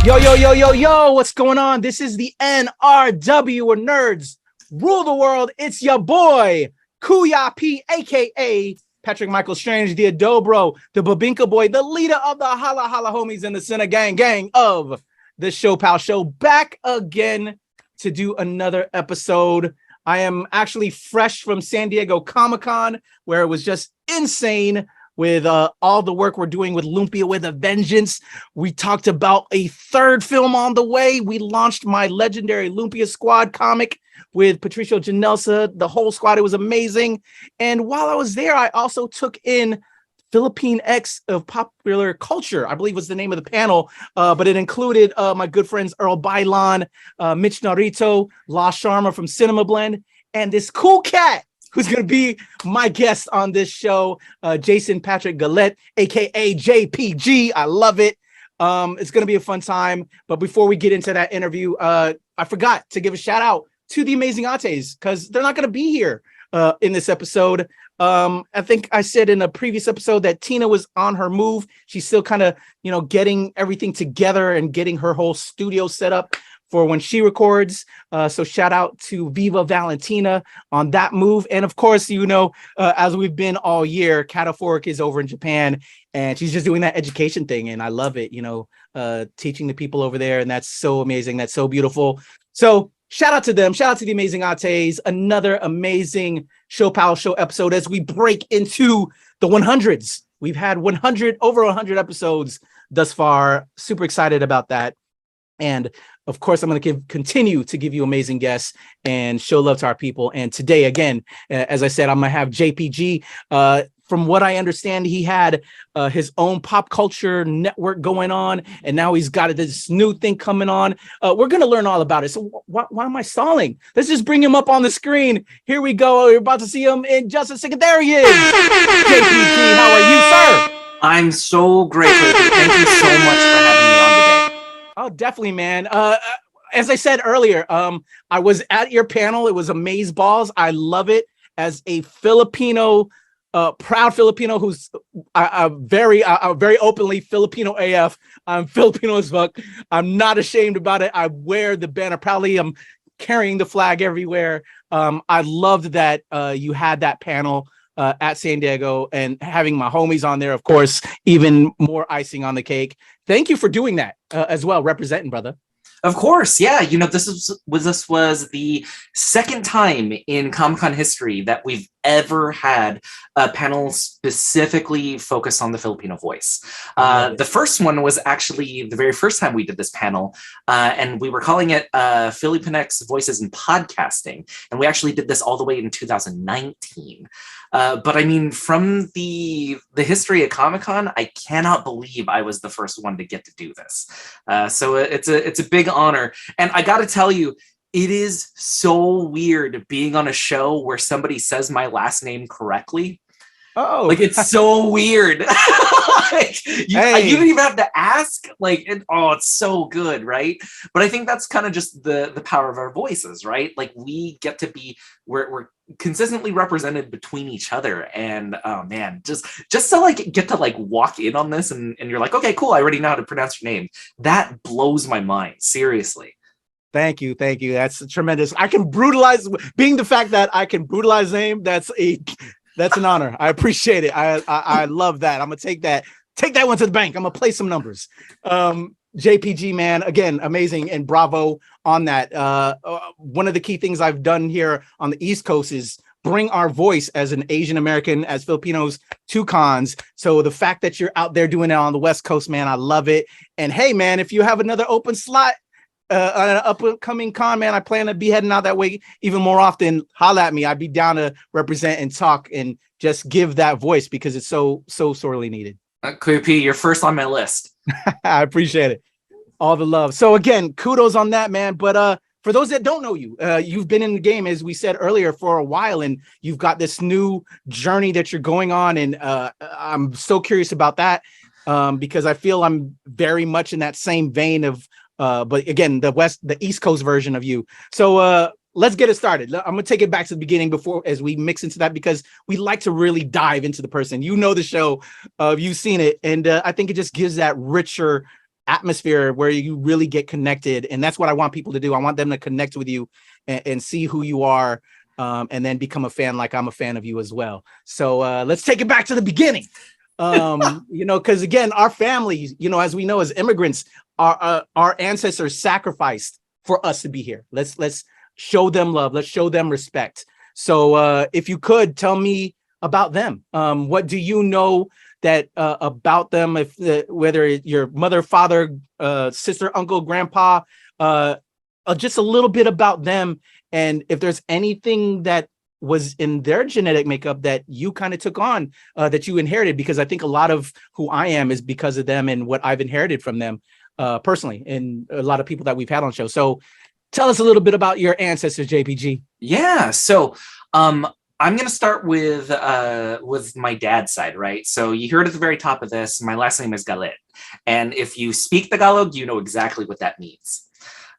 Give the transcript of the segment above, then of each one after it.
Yo, what's going on? This is the NRW, where nerds rule the world. It's your boy, Kuya P, aka Patrick Michael Strange, the Adobro, the Babinka boy, the leader of the Holla Holla homies in the Center gang of the ShoPowSho, back again to do another episode. I am actually fresh from San Diego Comic-Con, where it was just insane with all the work we're doing with Lumpia with a Vengeance. We talked about a third film on the way. We launched my legendary Lumpia Squad comic with Patricio Janelsa, the whole squad. It was amazing. And while I was there, I also took in FilipinX of Popular Culture, I believe was the name of the panel, but it included my good friends Earl Bailan, Mitch Narito, La Sharma from Cinema Blend, and this cool cat who's going to be my guest on this show, Jason Patrick Galit, aka JPG. I love it. It's going to be a fun time. But before we get into that interview, I forgot to give a shout out to the Amazing Ates, because they're not going to be here in this episode. I think I said in a previous episode that Tina was on her move. She's still kind of, getting everything together and getting her whole studio set up for when she records. So shout out to Viva Valentina on that move. And of course, as we've been all year, Kataphorric is over in Japan and she's just doing that education thing. And I love it, teaching the people over there. And that's so amazing. That's so beautiful. So shout out to them. Shout out to the Amazing Ates. Another amazing ShoPowSho episode as we break into the 100s. We've had over 100 episodes thus far. Super excited about that. And of course, I'm going to continue to give you amazing guests and show love to our people. And today, again, as I said, I'm going to have JPG. From what I understand, he had his own pop culture network going on, and now he's got this new thing coming on. We're going to learn all about it. So why am I stalling? Let's just bring him up on the screen. Here we go. You're about to see him in just a second. There he is. JPG, how are you, sir? I'm so grateful. Thank you so much for having me on today. Oh, definitely, man. As I said earlier, I was at your panel. It was amazeballs. I love it. As a Filipino, proud Filipino who's very openly Filipino AF. I'm Filipino as fuck. I'm not ashamed about it. I wear the banner proudly. I'm carrying the flag everywhere. I loved that you had that panel at San Diego, and having my homies on there, of course, even more icing on the cake. Thank you for doing that as well, representing, brother. Of course, yeah. This was the second time in Comic-Con history that we've ever had a panel specifically focused on the Filipino voice. The first one was actually the very first time we did this panel, and we were calling it FilipinX Voices in Podcasting, and we actually did this all the way in 2019. But I mean, from the history of Comic-Con, I cannot believe I was the first one to get to do this. So it's a big honor. And I got to tell you, it is so weird being on a show where somebody says my last name correctly. Oh, like it's so weird. You don't even have to ask. It's so good, right? But I think that's kind of just the power of our voices, right? Like we get to be we're consistently represented between each other, and oh man, just to get to walk in on this, and you're like, okay, cool, I already know how to pronounce your name. That blows my mind, seriously. Thank you. That's tremendous. I can brutalize, being the fact that I can brutalize name. That's an honor. I appreciate it. I love that. I'm gonna take that one to the bank. I'm gonna play some numbers. JPG, man, again, amazing, and bravo on that. One of the key things I've done here on the East Coast is bring our voice as an Asian American, as Filipinos, to cons. So the fact that you're out there doing it on the West Coast, man, I love it. And hey, man, if you have another open slot on an upcoming con, man, I plan to be heading out that way even more often. Holla at me. I'd be down to represent and talk and just give that voice, because it's so sorely needed. Kuya P, you're first on my list. I appreciate it. All the love. So again, kudos on that, man. But for those that don't know you, you've been in the game, as we said earlier, for a while, and you've got this new journey that you're going on. And I'm so curious about that, because I feel I'm very much in that same vein of, but again, the East Coast version of you. So let's get it started. I'm gonna take it back to the beginning before, as we mix into that, because we like to really dive into the person. You know the show, you've seen it, and I think it just gives that richer atmosphere where you really get connected. And that's what I want people to do. I want them to connect with you and see who you are, and then become a fan like I'm a fan of you as well. So let's take it back to the beginning. Because again, our families, as we know, as immigrants, our ancestors sacrificed for us to be here. Let's show them love. Let's show them respect. So if you could tell me about them, what do you know that about them? If whether your mother, father, sister, uncle, grandpa, just a little bit about them, and if there's anything that was in their genetic makeup that you kind of took on, that you inherited, because I think a lot of who I am is because of them and what I've inherited from them personally, and a lot of people that we've had on the show. So tell us a little bit about your ancestors, JPG. Yeah, so I'm going to start with my dad's side, right? So you heard at the very top of this, my last name is Galit. And if you speak Tagalog, you know exactly what that means.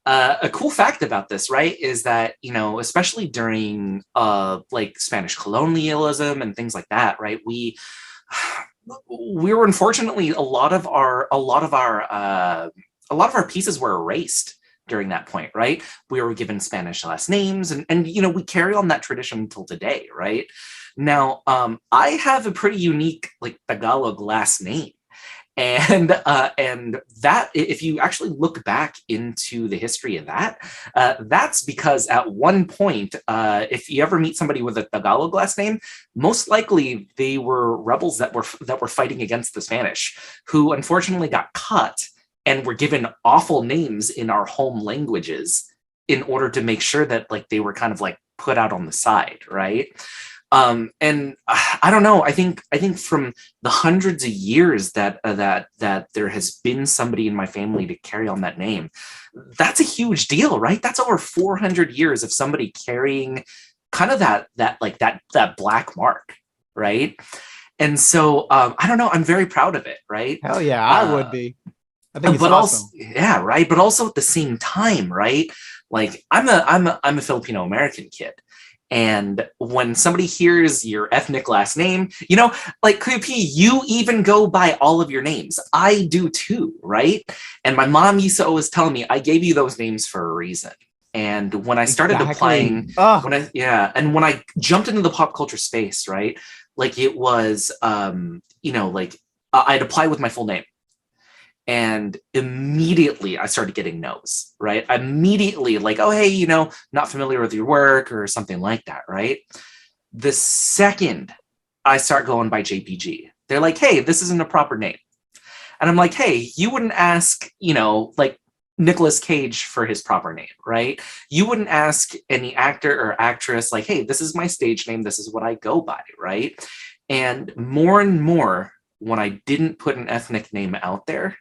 A cool fact about this, right, is that, especially during like Spanish colonialism and things like that, right, we were unfortunately a lot of our pieces were erased during that point, right? We were given Spanish last names, and we carry on that tradition until today, right? Now, I have a pretty unique like Tagalog last name. And that, if you actually look back into the history of that, that's because at one point, if you ever meet somebody with a Tagalog last name, most likely they were rebels that were fighting against the Spanish, who unfortunately got caught and were given awful names in our home languages in order to make sure that like they were kind of like put out on the side, right? And I don't know. I think from the hundreds of years that there has been somebody in my family to carry on that name, that's a huge deal, right? That's over 400 years of somebody carrying kind of that black mark, right? And so I don't know. I'm very proud of it, right? Hell yeah, I would be. I think it's awesome. Also, yeah, right. But also at the same time, right? Like I'm a Filipino American kid. And when somebody hears your ethnic last name, like Kuya P, you even go by all of your names. I do too, right? And my mom used to always tell me, I gave you those names for a reason. And when I started applying, when I jumped into the pop culture space, right? Like it was, I'd apply with my full name. And immediately I started getting no's, right? Immediately like, oh, hey, not familiar with your work or something like that, right? The second I start going by JPG, they're like, hey, this isn't a proper name. And I'm like, hey, you wouldn't ask, like Nicolas Cage for his proper name, right? You wouldn't ask any actor or actress like, hey, this is my stage name. This is what I go by, right? And more, when I didn't put an ethnic name out there,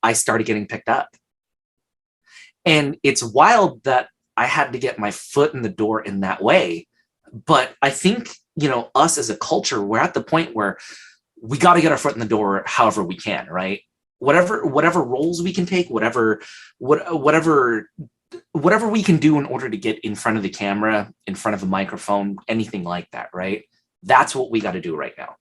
I started getting picked up. And it's wild that I had to get my foot in the door in that way. But I think, us as a culture, we're at the point where we got to get our foot in the door however we can, right? Whatever roles we can take, whatever we can do in order to get in front of the camera, in front of a microphone, anything like that, right? That's what we got to do right now.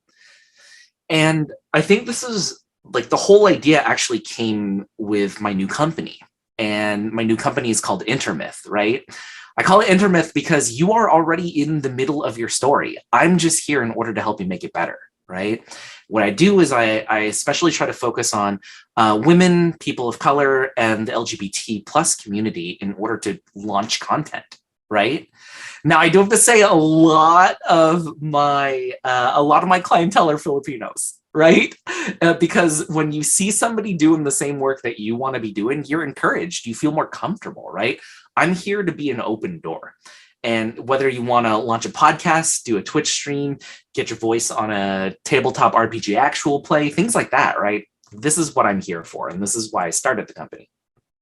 And I think this is like the whole idea actually came with my new company, and my new company is called InterMyth, right? I call it InterMyth because you are already in the middle of your story. I'm just here in order to help you make it better, right? What I do is I especially try to focus on women, people of color, and the LGBT plus community in order to launch content, right? Now, I do have to say a lot of my clientele are Filipinos, right? Because when you see somebody doing the same work that you want to be doing, you're encouraged. You feel more comfortable, right? I'm here to be an open door. And whether you want to launch a podcast, do a Twitch stream, get your voice on a tabletop RPG actual play, things like that, right? This is what I'm here for. And this is why I started the company.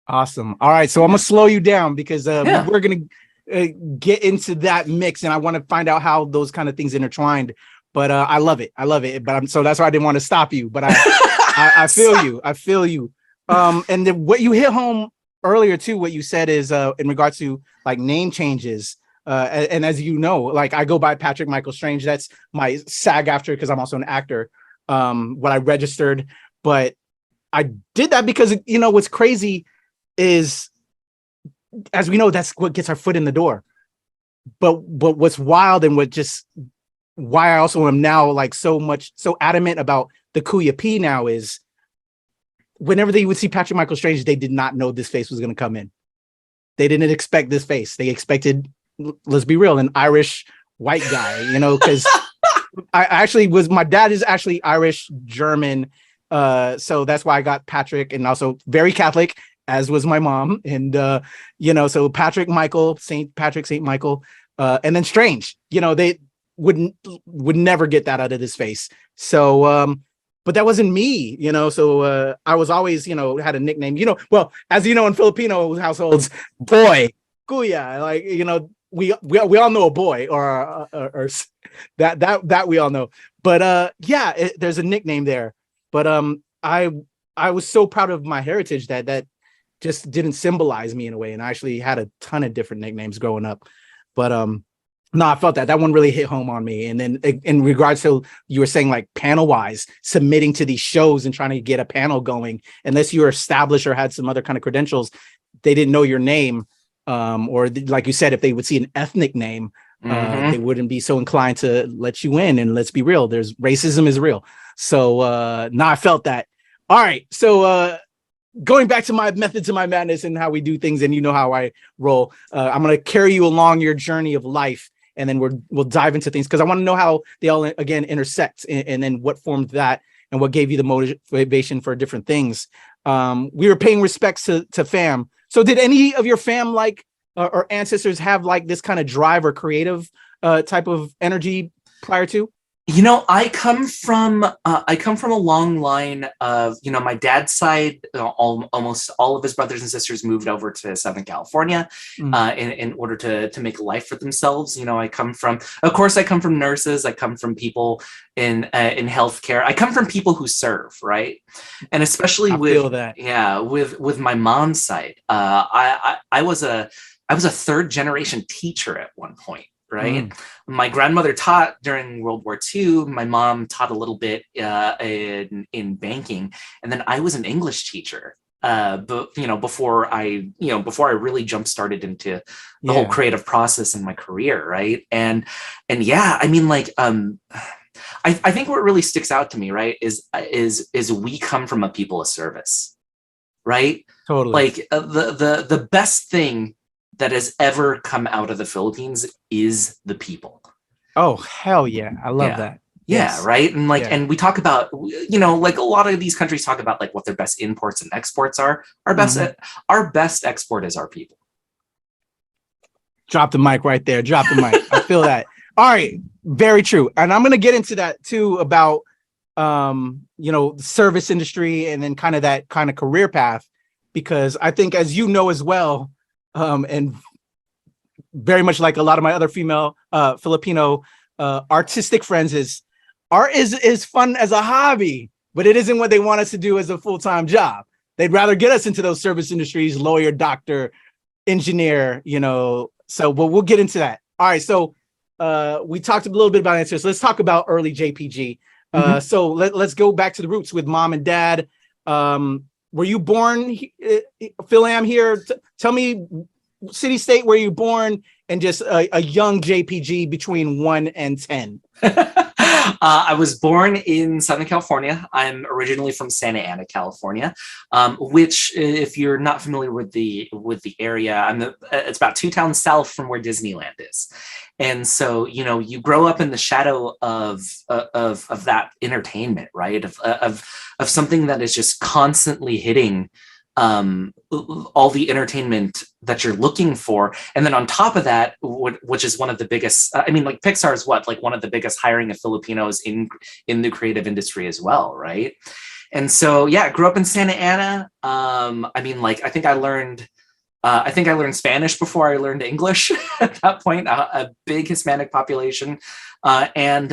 Awesome. All right. So I'm going to slow you down because we're going to get into that mix. And I want to find out how those kind of things intertwined. But I love it. But so that's why I didn't want to stop you. But I feel you. And then what you hit home earlier too, what you said is in regards to like name changes. And as you know, like I go by Patrick Michael Strange. That's my SAG after because I'm also an actor. What I registered, but I did that because, you know, what's crazy is, as we know, that's what gets our foot in the door. But what's wild and why I also am now like so adamant about the Kuya P now is whenever they would see Patrick Michael Strange, they did not know this face was going to come in. They didn't expect this face. They expected, let's be real, an Irish white guy, you know, because my dad is actually Irish German. So that's why I got Patrick, and also very Catholic, as was my mom. And, you know, so Patrick Michael, Saint Patrick, Saint Michael, and then Strange, you know, they would never get that out of this face. So, but that wasn't me, you know, so I was always, you know, had a nickname, you know, well, as you know, in Filipino households, boy, Kuya, like, you know, we all know a boy or that we all know. But yeah, there's a nickname there. But I was so proud of my heritage that just didn't symbolize me in a way. And I actually had a ton of different nicknames growing up. But no, I felt that one really hit home on me. And then in regards to, you were saying like panel wise, submitting to these shows and trying to get a panel going, unless you were established or had some other kind of credentials, they didn't know your name. Or like you said, if they would see an ethnic name, they wouldn't be so inclined to let you in. And let's be real, racism is real. So now I felt that. All right. So going back to my methods of my madness and how we do things, and you know how I roll, I'm going to carry you along your journey of life. And then we'll dive into things because I want to know how they all, again, intersect, and then what formed that and what gave you the motivation for different things. We were paying respects to fam. So did any of your fam or ancestors have like this kind of drive or creative type of energy prior to? You know, I come from a long line of, you know, my dad's side, almost all of his brothers and sisters moved over to Southern California in order to make a life for themselves. You know, I come from nurses. I come from people in healthcare. I come from people who serve, right? And especially with my mom's side, I was a third generation teacher at one point. Right. My grandmother taught during World War II. My mom taught a little bit in banking, and then I was an English teacher. But you know, before I really jump started into the whole creative process in my career, right? And yeah, I mean, like, I think what really sticks out to me, right, is we come from a people of service, right? Totally. Like the best thing that has ever come out of the Philippines is the people. Oh, hell yeah. I love that. Yeah, yes. Right. And and we talk about, you know, like a lot of these countries talk about like what their best imports and exports are. Our best export is our people. Drop the mic right there. Drop the mic. I feel that. All right. Very true. And I'm going to get into that too about, you know, the service industry and then kind of career path, because I think, as you know as well, and very much like a lot of my other female Filipino artistic friends, is art is fun as a hobby, but it isn't what they want us to do as a full-time job. They'd rather get us into those service industries, lawyer, doctor, engineer, you know. So, but we'll get into that. All right. So we talked a little bit about answers. Let's talk about early JPG. So let's go back to the roots with mom and dad. Were you born, Phil Am here? Tell me, city, state, where you born, and just a young JPG between 1 and 10. I was born in Southern California. I'm originally from Santa Ana, California, which, if you're not familiar with the area, it's about 2 towns south from where Disneyland is. And so, you know, you grow up in the shadow of that entertainment, right? Of something that is just constantly hitting all the entertainment that you're looking for. And then on top of that, which is one of the biggest, I mean, like Pixar is one of the biggest hiring of Filipinos in the creative industry as well, right? And so, yeah, I grew up in Santa Ana. I mean, like, I think I learned Spanish before I learned English at that point, a big Hispanic population. And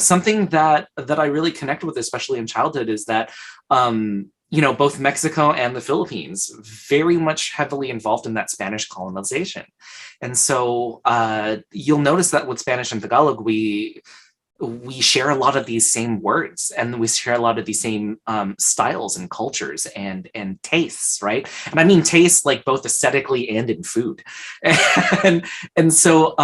something that I really connect with, especially in childhood, is that, you know, both Mexico and the Philippines very much heavily involved in that Spanish colonization. And so you'll notice that with Spanish and Tagalog, we we share a lot of these same words, and we share a lot of these same styles and cultures and tastes, right? And I mean tastes like both aesthetically and in food. and so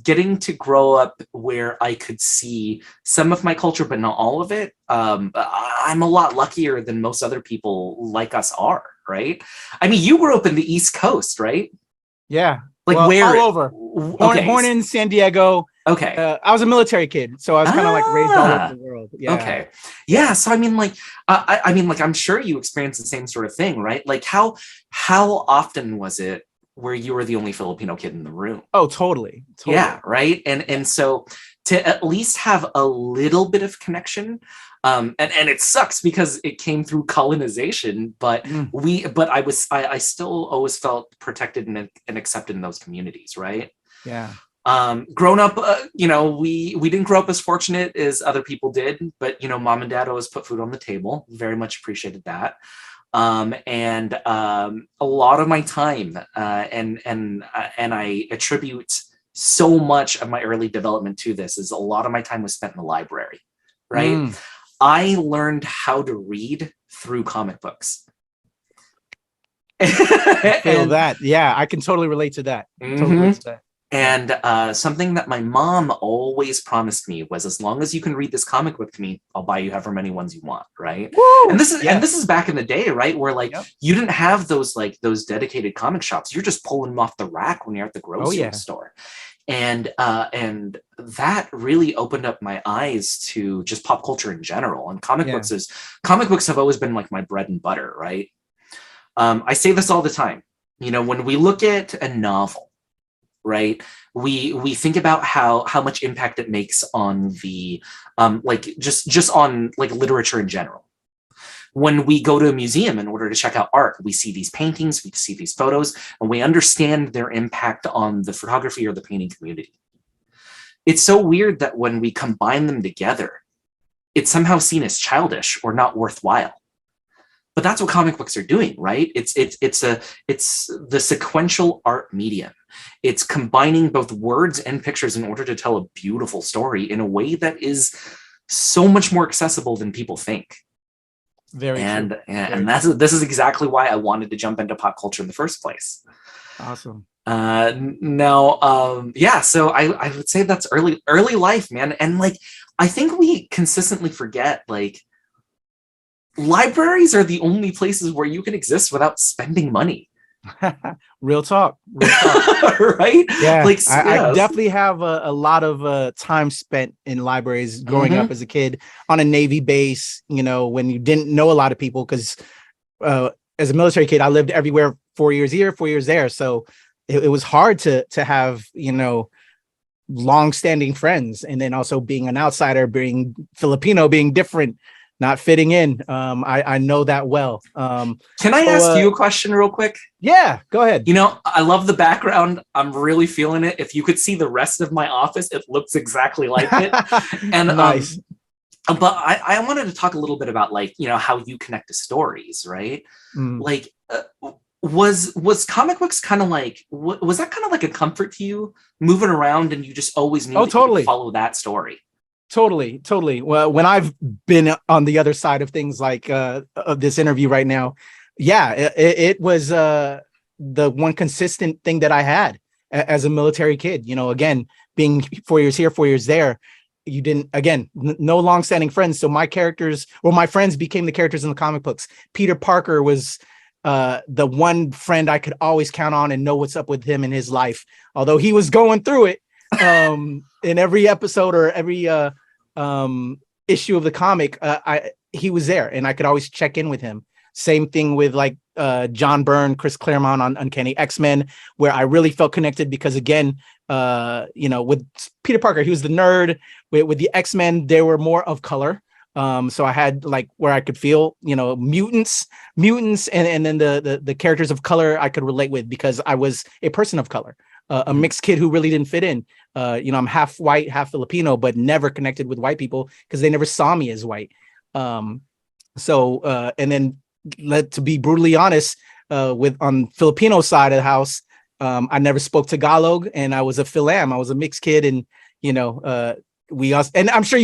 getting to grow up where I could see some of my culture, but not all of it, I'm a lot luckier than most other people like us are, right? I mean, you grew up in the East Coast, right? Yeah. Like well, where? All over. Born in San Diego. Okay. I was a military kid, so I was kind of like raised all over the world. Yeah. Okay. Yeah. So I mean, like, I mean, like, I'm sure you experienced the same sort of thing, right? Like, how often was it where you were the only Filipino kid in the room? Oh, totally. Yeah. Right. And so to at least have a little bit of connection, and it sucks because it came through colonization, but I still always felt protected and accepted in those communities, right? Yeah. Grown up, we didn't grow up as fortunate as other people did, but mom and dad always put food on the table. Very much appreciated that. And a lot of my time, and I attribute so much of my early development to this, is a lot of my time was spent in the library, right? I learned how to read through comic books. I feel that. Yeah, I can totally relate to that. Totally relate to that. And something that my mom always promised me was, as long as you can read this comic book to me, I'll buy you however many ones you want, right? Woo! And this is back in the day, right? Where like you didn't have those dedicated comic shops. You're just pulling them off the rack when you're at the grocery store. And that really opened up my eyes to just pop culture in general. And comic books have always been like my bread and butter, right? I say this all the time. When we look at a novel, right, we think about how much impact it makes on the just on like literature in general. When we go to a museum in order to check out art, we see these paintings, we see these photos, and we understand their impact on the photography or the painting community. It's so weird that when we combine them together, it's somehow seen as childish or not worthwhile. But that's what comic books are doing, right? It's the sequential art medium. It's combining both words and pictures in order to tell a beautiful story in a way that is so much more accessible than people think. Very true. And this is exactly why I wanted to jump into pop culture in the first place. Awesome. So I would say that's early life, man. And like, I think we consistently forget, like, libraries are the only places where you can exist without spending money. Real talk. Right? Yeah. Like, I definitely have a lot of time spent in libraries growing up as a kid on a Navy base, when you didn't know a lot of people, because as a military kid, I lived everywhere 4 years here, 4 years there. So it was hard to have, long-standing friends. And then also being an outsider, being Filipino, being different, not fitting in. I know that well. Can I ask you a question real quick? Yeah, go ahead. I love the background. I'm really feeling it. If you could see the rest of my office, it looks exactly like it. And nice. But I wanted to talk a little bit about, like, how you connect to stories, right? Like, was comic books kind of like, was that kind of like a comfort to you, moving around and you just always knew that you could follow that story? Totally. Well, when I've been on the other side of things, like of this interview right now, it was the one consistent thing that I had as a military kid. Again, being 4 years here, 4 years there, you didn't, again, no long-standing friends. So my friends became the characters in the comic books. Peter Parker was the one friend I could always count on and know what's up with him in his life, although he was going through it. In every episode or every issue of the comic, he was there and I could always check in with him. Same thing with like John Byrne, Chris Claremont on Uncanny X-Men, where I really felt connected because, again, with Peter Parker, he was the nerd. With the X-Men, they were more of color. So I had like where I could feel, mutants, and then the characters of color I could relate with because I was a person of color. A mixed kid who really didn't fit in. I'm half white, half Filipino, but never connected with white people because they never saw me as white. And then, to be brutally honest, on Filipino side of the house, I never spoke Tagalog, and I was a Filam. I was a mixed kid, and we also, and I'm sure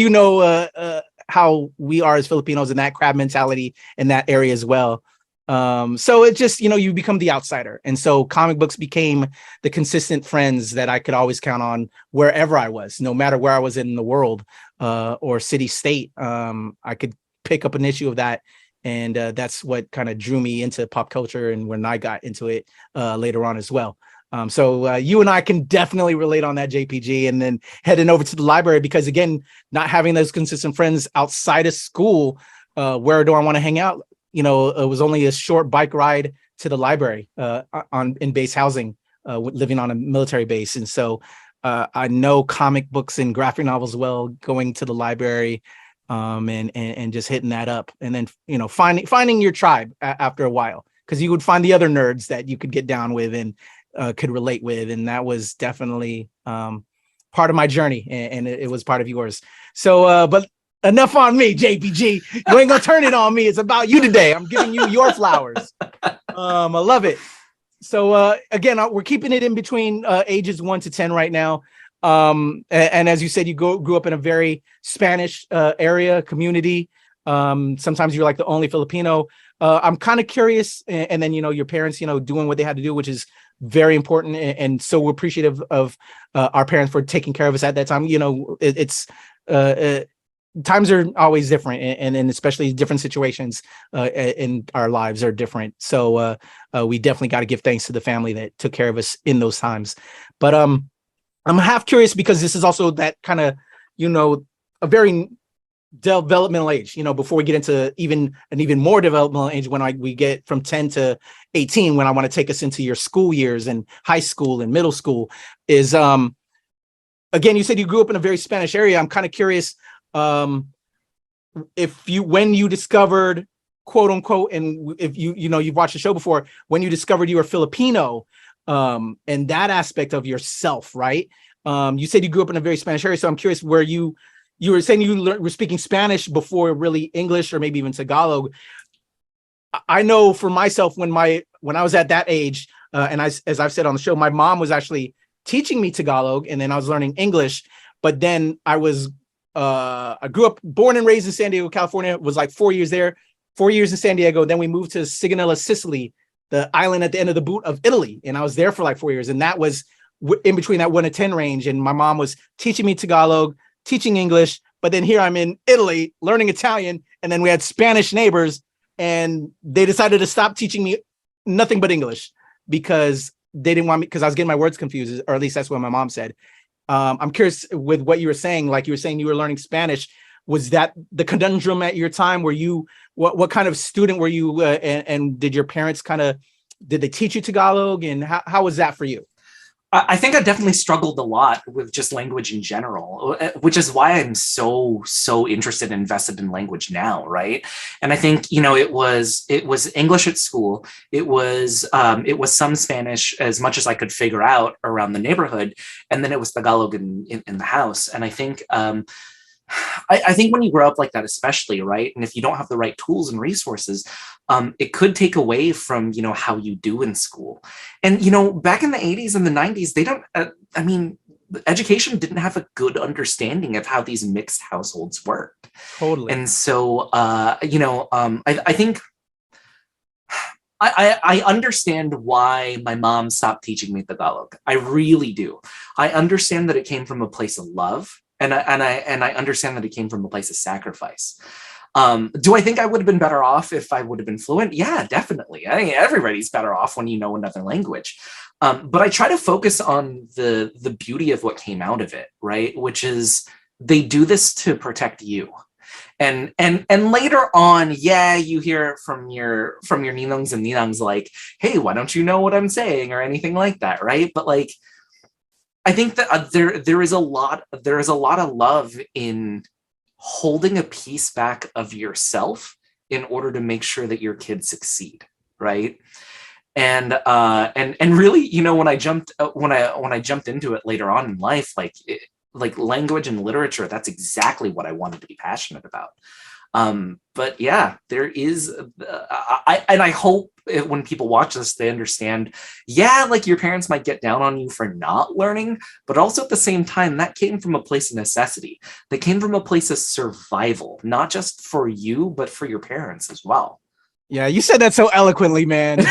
how we are as Filipinos in that crab mentality in that area as well. So it just, you become the outsider. And so comic books became the consistent friends that I could always count on wherever I was, no matter where I was in the world, or city, state. I could pick up an issue of that. And that's what kind of drew me into pop culture and when I got into it later on as well. So you and I can definitely relate on that, JPG, and then heading over to the library, because again, not having those consistent friends outside of school, where do I want to hang out? It was only a short bike ride to the library in base housing, living on a military base. And so I know comic books and graphic novels well, going to the library and just hitting that up. And then, finding your tribe after a while, because you would find the other nerds that you could get down with and could relate with. And that was definitely part of my journey, and it was part of yours. So, but enough on me, JPG. You ain't gonna turn it on me. It's about you today. I'm giving you your flowers. I love it. So again, we're keeping it in between ages 1 to 10 right now. And as you said, you grew up in a very Spanish area community. Sometimes you're like the only Filipino. I'm kind of curious, and then your parents, doing what they had to do, which is very important, and so we're appreciative of our parents for taking care of us at that time. It's times are always different, and especially different situations in our lives are different. So we definitely got to give thanks to the family that took care of us in those times. But I'm half curious, because this is also that kind of a very developmental age, before we get into an even more developmental age, when we get from 10 to 18, when I want to take us into your school years and high school and middle school, is again, you said you grew up in a very Spanish area. I'm kind of curious, when you discovered, quote unquote, and if you've watched the show before, when you discovered you were Filipino, and that aspect of yourself, right? You said you grew up in a very Spanish area, so I'm curious where you were saying you were speaking Spanish before really English, or maybe even Tagalog. I know for myself, when I was at that age, and as I've said on the show, my mom was actually teaching me Tagalog, and then I was learning English. But then I grew up, born and raised in San Diego, California, was like 4 years there, 4 years in San Diego. Then we moved to Sigonella, Sicily, the island at the end of the boot of Italy. And I was there for like 4 years. And that was in between that 1 to 10 range. And my mom was teaching me Tagalog, teaching English. But then here I'm in Italy learning Italian. And then we had Spanish neighbors, and they decided to stop teaching me nothing but English, because they didn't want me, because I was getting my words confused, or at least that's what my mom said. I'm curious with what you were saying, like you were saying you were learning Spanish. Was that the conundrum at your time? Were you, what kind of student were you? And did your parents did they teach you Tagalog, and how was that for you? I think I definitely struggled a lot with just language in general, which is why I'm so interested and invested in language now, right? And I think it was English at school. It was some Spanish, as much as I could figure out around the neighborhood, and then it was Tagalog in the house. And I think I think when you grow up like that, especially, right, and if you don't have the right tools and resources, it could take away from, how you do in school. And, back in the 80s and the 90s, they don't, education didn't have a good understanding of how these mixed households worked. Totally. And so, I think I understand why my mom stopped teaching me Tagalog. I really do. I understand that it came from a place of love. And I understand that it came from a place of sacrifice. Do I think I would have been better off if I would have been fluent? Yeah, definitely. I think everybody's better off when you know another language. But I try to focus on the beauty of what came out of it, right? Which is they do this to protect you. And later on, yeah, you hear from your ninongs and ninangs like, hey, why don't you know what I'm saying, or anything like that, right? But like, I think that there is a lot of love in holding a piece back of yourself in order to make sure that your kids succeed, right? And really, when I jumped into it later on in life, like language and literature, that's exactly what I wanted to be passionate about. But yeah, there is, I hope when people watch this, they understand, yeah, like your parents might get down on you for not learning, but also at the same time, that came from a place of necessity. That came from a place of survival, not just for you, but for your parents as well. Yeah, you said that so eloquently, man.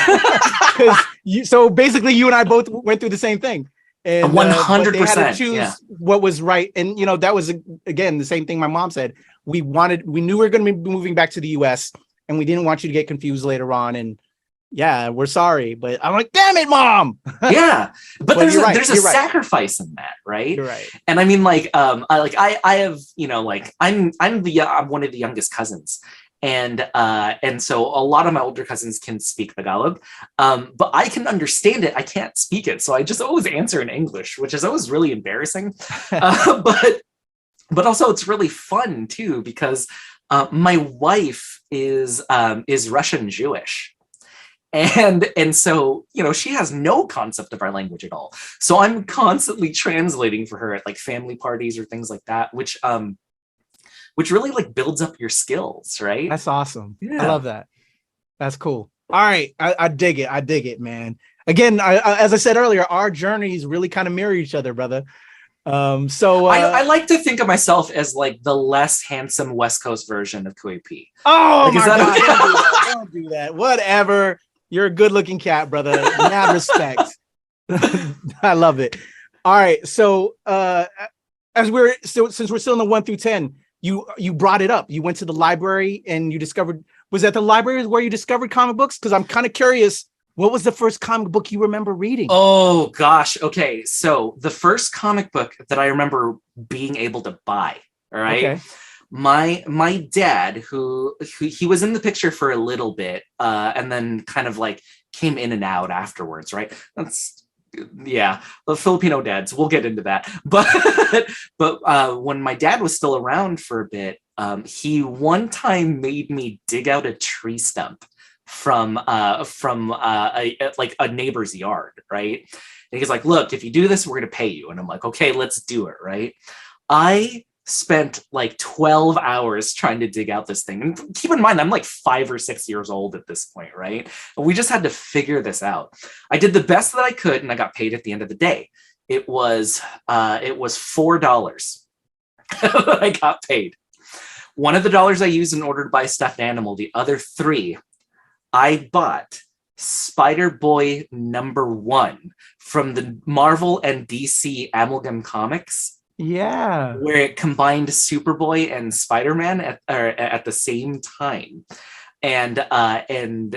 So basically, you and I both went through the same thing. And 100%. They had to choose what was right. And, you know, that was, again, the same thing my mom said. We knew we were going to be moving back to the US, and we didn't want you to get confused later on. And yeah, we're sorry. But I'm like, damn it, Mom. Yeah. But there's a right. sacrifice in that, right? You're right. And I mean, like, I have, you know, like, I'm one of the youngest cousins. And so a lot of my older cousins can speak Tagalog, but I can understand it. I can't speak it. So I just always answer in English, which is always really embarrassing. But also it's really fun too, because my wife is Russian Jewish. And so, you know, she has no concept of our language at all. So I'm constantly translating for her at like family parties or things like that, which really like builds up your skills, right? That's awesome. Yeah. I love that. That's cool. All right. I dig it. I dig it, man. Again, as I said earlier, our journeys really kind of mirror each other, brother. So I like to think of myself as like the less handsome West Coast version of Kuya P. Oh like, my God. Okay? Don't do that. Whatever. You're a good looking cat, brother. Mad respect. I love it. All right. So since we're still in the 1 through 10, you brought it up. You went to the library and you discovered, was that the library where you discovered comic books? Because I'm kind of curious, what was the first comic book you remember reading? Oh gosh. Okay. So the first comic book that I remember being able to buy, all right. Okay. My dad, who he was in the picture for a little bit, and then kind of like came in and out afterwards, right? That's, yeah, the Filipino dads, we'll get into that. But when my dad was still around for a bit, he one time made me dig out a tree stump from a neighbor's yard, right? And he's like, look, if you do this, we're gonna pay you. And I'm like, okay, let's do it, right? I spent like 12 hours trying to dig out this thing. And keep in mind, I'm like 5 or 6 years old at this point, right? And we just had to figure this out. I did the best that I could, and I got paid at the end of the day. It was $4 I got paid. One of the dollars I used in order to buy a stuffed animal. The other 3, I bought Spider-Boy #1 from the Marvel and DC Amalgam Comics. Yeah, where it combined Superboy and Spider-Man at the same time, and I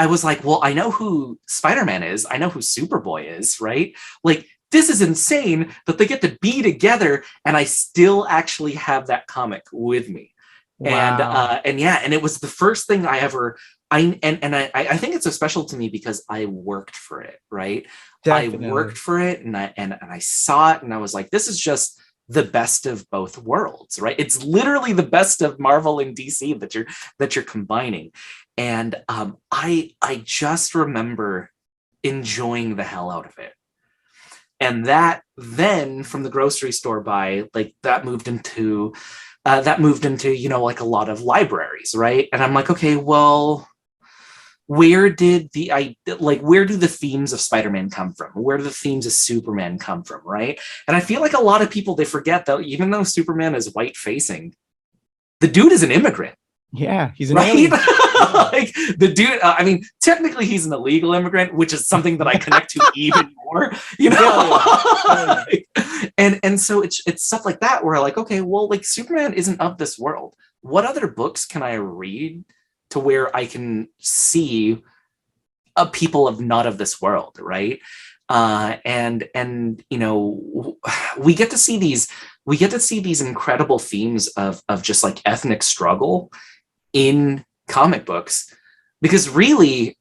was like, well, I know who Spider-Man is, I know who Superboy is, right? Like, this is insane that they get to be together, and I still actually have that comic with me. Wow. And it was the first thing I ever. I think it's so special to me because I worked for it, right? Definitely. I worked for it, and I saw it, and I was like, this is just the best of both worlds, right? It's literally the best of Marvel and DC that you're combining. And I just remember enjoying the hell out of it. And that then from the grocery store that moved into you know, like a lot of libraries, right? And I'm like, okay, well, where do the themes of Spider-Man come from? Where do the themes of Superman come from, right? And I feel like a lot of people, they forget that even though Superman is white facing, the dude is an immigrant. Yeah, he's an alien. Like the dude, I mean, technically he's an illegal immigrant, which is something that I connect to even more, you know? And so it's stuff like that where like, okay, well, like Superman isn't of this world. What other books can I read to where I can see a people of not of this world, right? And you know, we get to see these incredible themes of just like ethnic struggle in comic books, because really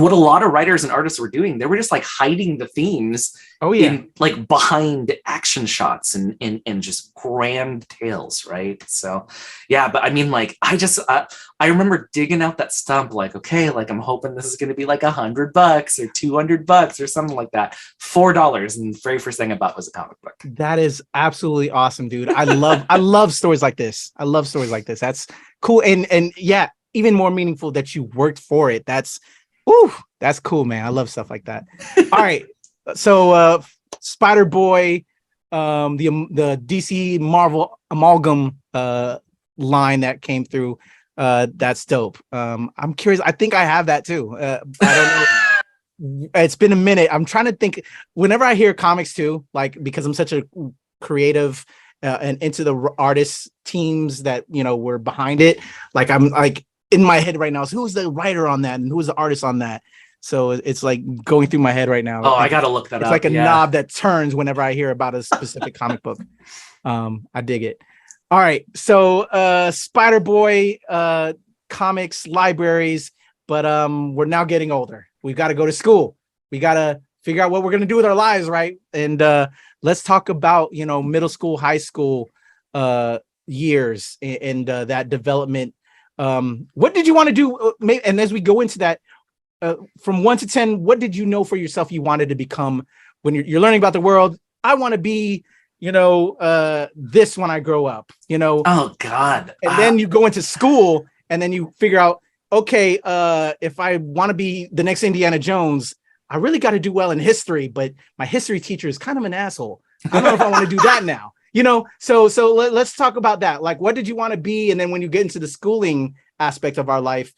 what a lot of writers and artists were doing, they were just like hiding the themes in like behind action shots and just grand tales, right? So yeah, but I mean, like I remember digging out that stump, like, okay, like I'm hoping this is going to be like $100 or $200 or something like that. $4, and the very first thing I bought was a comic book. That is absolutely awesome, dude. I love stories like this. I love stories like this. That's cool. And yeah, even more meaningful that you worked for it. That's cool, man. I love stuff like that. All right. So Spider-Boy, the DC Marvel amalgam line that came through, that's dope. I'm curious. I think I have that too. I don't know. It's been a minute. I'm trying to think. Whenever I hear comics too, like, because I'm such a creative and into the artist teams that, you know, were behind it, like I'm like in my head right now, so who's the writer on that and who's the artist on that? So it's like going through my head right now. Oh, I gotta look that up. It's like a knob that turns whenever I hear about a specific comic book. I dig it. All right, so Spider-Boy comics, libraries, but we're now getting older. We've got to go to school. We got to figure out what we're gonna do with our lives, right? And let's talk about, you know, middle school, high school years and that development. What did you want to do? And as we go into that, from 1 to 10, what did you know for yourself you wanted to become when you're learning about the world? I want to be, you know, this when I grow up, you know. Oh God. And then you go into school and then you figure out, okay, if I want to be the next Indiana Jones, I really got to do well in history, but my history teacher is kind of an asshole. I don't know if I want to do that now. You know, so let's talk about that. Like, what did you want to be? And then when you get into the schooling aspect of our life,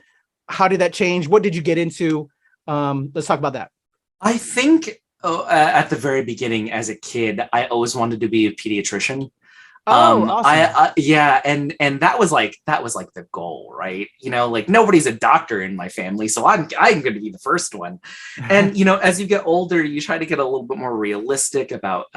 how did that change? What did you get into? Let's talk about that. I think at the very beginning as a kid, I always wanted to be a pediatrician. Awesome. And that was like the goal, right? You know, like nobody's a doctor in my family, so I'm going to be the first one. And you know, as you get older, you try to get a little bit more realistic about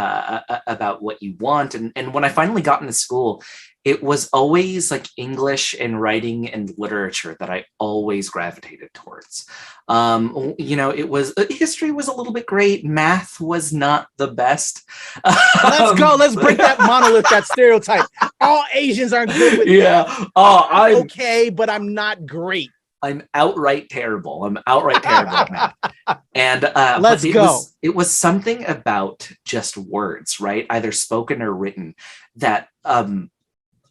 what you want. And when I finally got into school, it was always like English and writing and literature that I always gravitated towards. You know, it was history was a little bit great. Math was not the best. Let's go. Let's break that monolith, that stereotype. All Asians aren't good with math. Oh, I'm okay, but I'm not great. I'm outright terrible. I'm outright terrible at math. And let's go. It was something about just words, right? Either spoken or written, that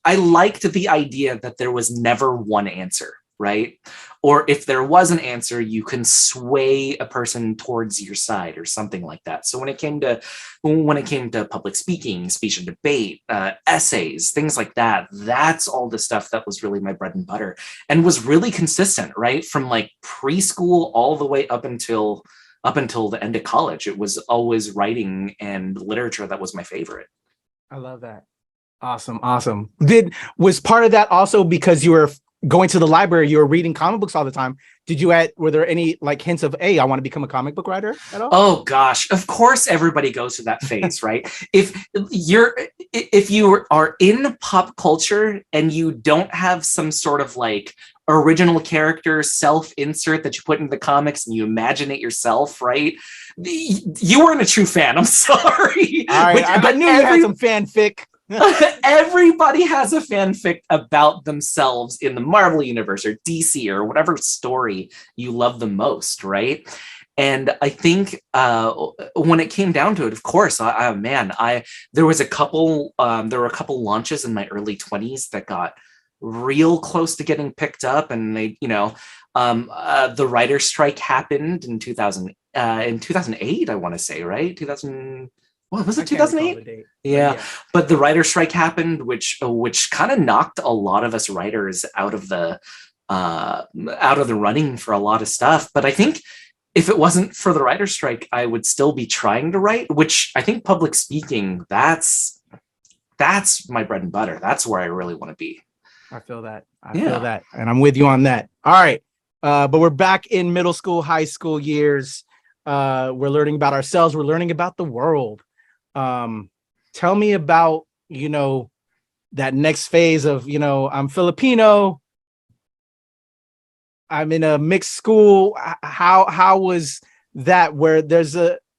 I liked the idea that there was never one answer, right? Or if there was an answer, you can sway a person towards your side or something like that. So when it came to public speaking, speech and debate, essays, things like that, that's all the stuff that was really my bread and butter and was really consistent, right? From like preschool all the way up until the end of college. It was always writing and literature that was my favorite. I love that. Awesome. Was part of that also because you were going to the library, you were reading comic books all the time? Were there any like hints of, hey, I want to become a comic book writer at all? Oh gosh, of course everybody goes through that phase, right? If you are in pop culture and you don't have some sort of like original character self-insert that you put in the comics and you imagine it yourself, right? You weren't a true fan. I'm sorry. All right, I knew you had some fanfic. Everybody has a fanfic about themselves in the Marvel universe or DC or whatever story you love the most, right? And I think when it came down to it, of course, there were a couple launches in my early 20s that got real close to getting picked up, and they, you know, the writer's strike happened in 2008, I want to say, right? 2000. What was it? 2008? Yeah, but the writer's strike happened, which kind of knocked a lot of us writers out of the running for a lot of stuff. But I think if it wasn't for the writer's strike, I would still be trying to write. Which I think public speaking, that's my bread and butter. That's where I really want to be. I feel that. I feel that, and I'm with you on that. All right, but we're back in middle school, high school years. We're learning about ourselves. We're learning about the world. Tell me about, you know, that next phase of, you know, I'm Filipino. I'm in a mixed school. How was that? Where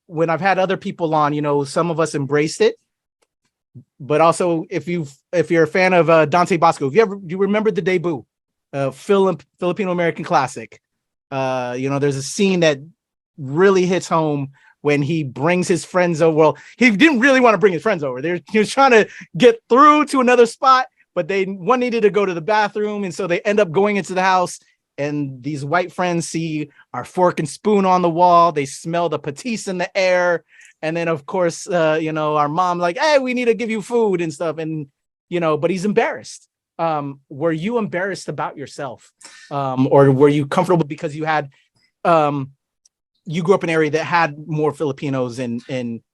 when I've had other people on, you know, some of us embraced it, but also if you're a fan of Dante Bosco, do you remember the debut, Filipino American classic? You know, there's a scene that really hits home when he brings his friends over. Well, he didn't really want to bring his friends over. He was trying to get through to another spot, but one needed to go to the bathroom, and so they end up going into the house. And these white friends see our fork and spoon on the wall. They smell the patisse in the air. And then, of course, you know, our mom like, hey, we need to give you food and stuff. And, you know, but he's embarrassed. Were you embarrassed about yourself? Or were you comfortable because you had, you grew up in an area that had more Filipinos and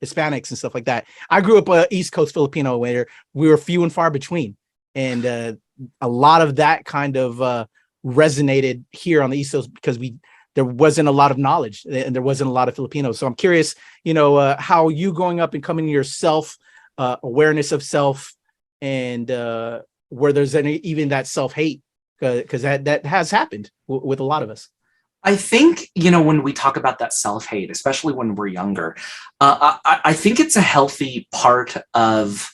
Hispanics and stuff like that. I grew up East Coast Filipino where we were few and far between. And a lot of that kind of resonated here on the East Coast because there wasn't a lot of knowledge and there wasn't a lot of Filipinos. So I'm curious, you know, how you growing up and coming to yourself, awareness of self, and where there's even that self-hate, because that has happened with a lot of us. I think, you know, when we talk about that self-hate, especially when we're younger, I think it's a healthy part of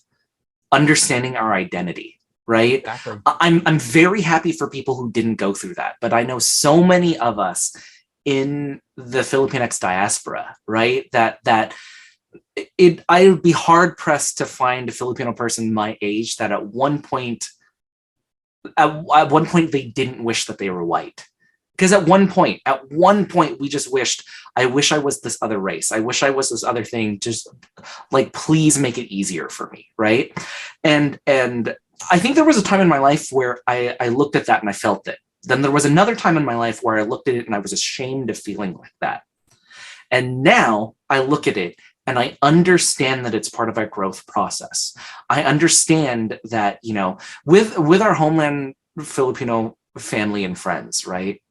understanding our identity. Right. Exactly. I'm very happy for people who didn't go through that, but I know so many of us in the FilipinX diaspora, right, that I would be hard pressed to find a Filipino person my age that at one point they didn't wish that they were white. Because at one point we just wished, I wish I was this other race. I wish I was this other thing. Just like, please make it easier for me. Right. And I think there was a time in my life where I looked at that and I felt it. Then there was another time in my life where I looked at it and I was ashamed of feeling like that. And now I look at it and I understand that it's part of our growth process. I understand that, you know, with our homeland Filipino family and friends, right?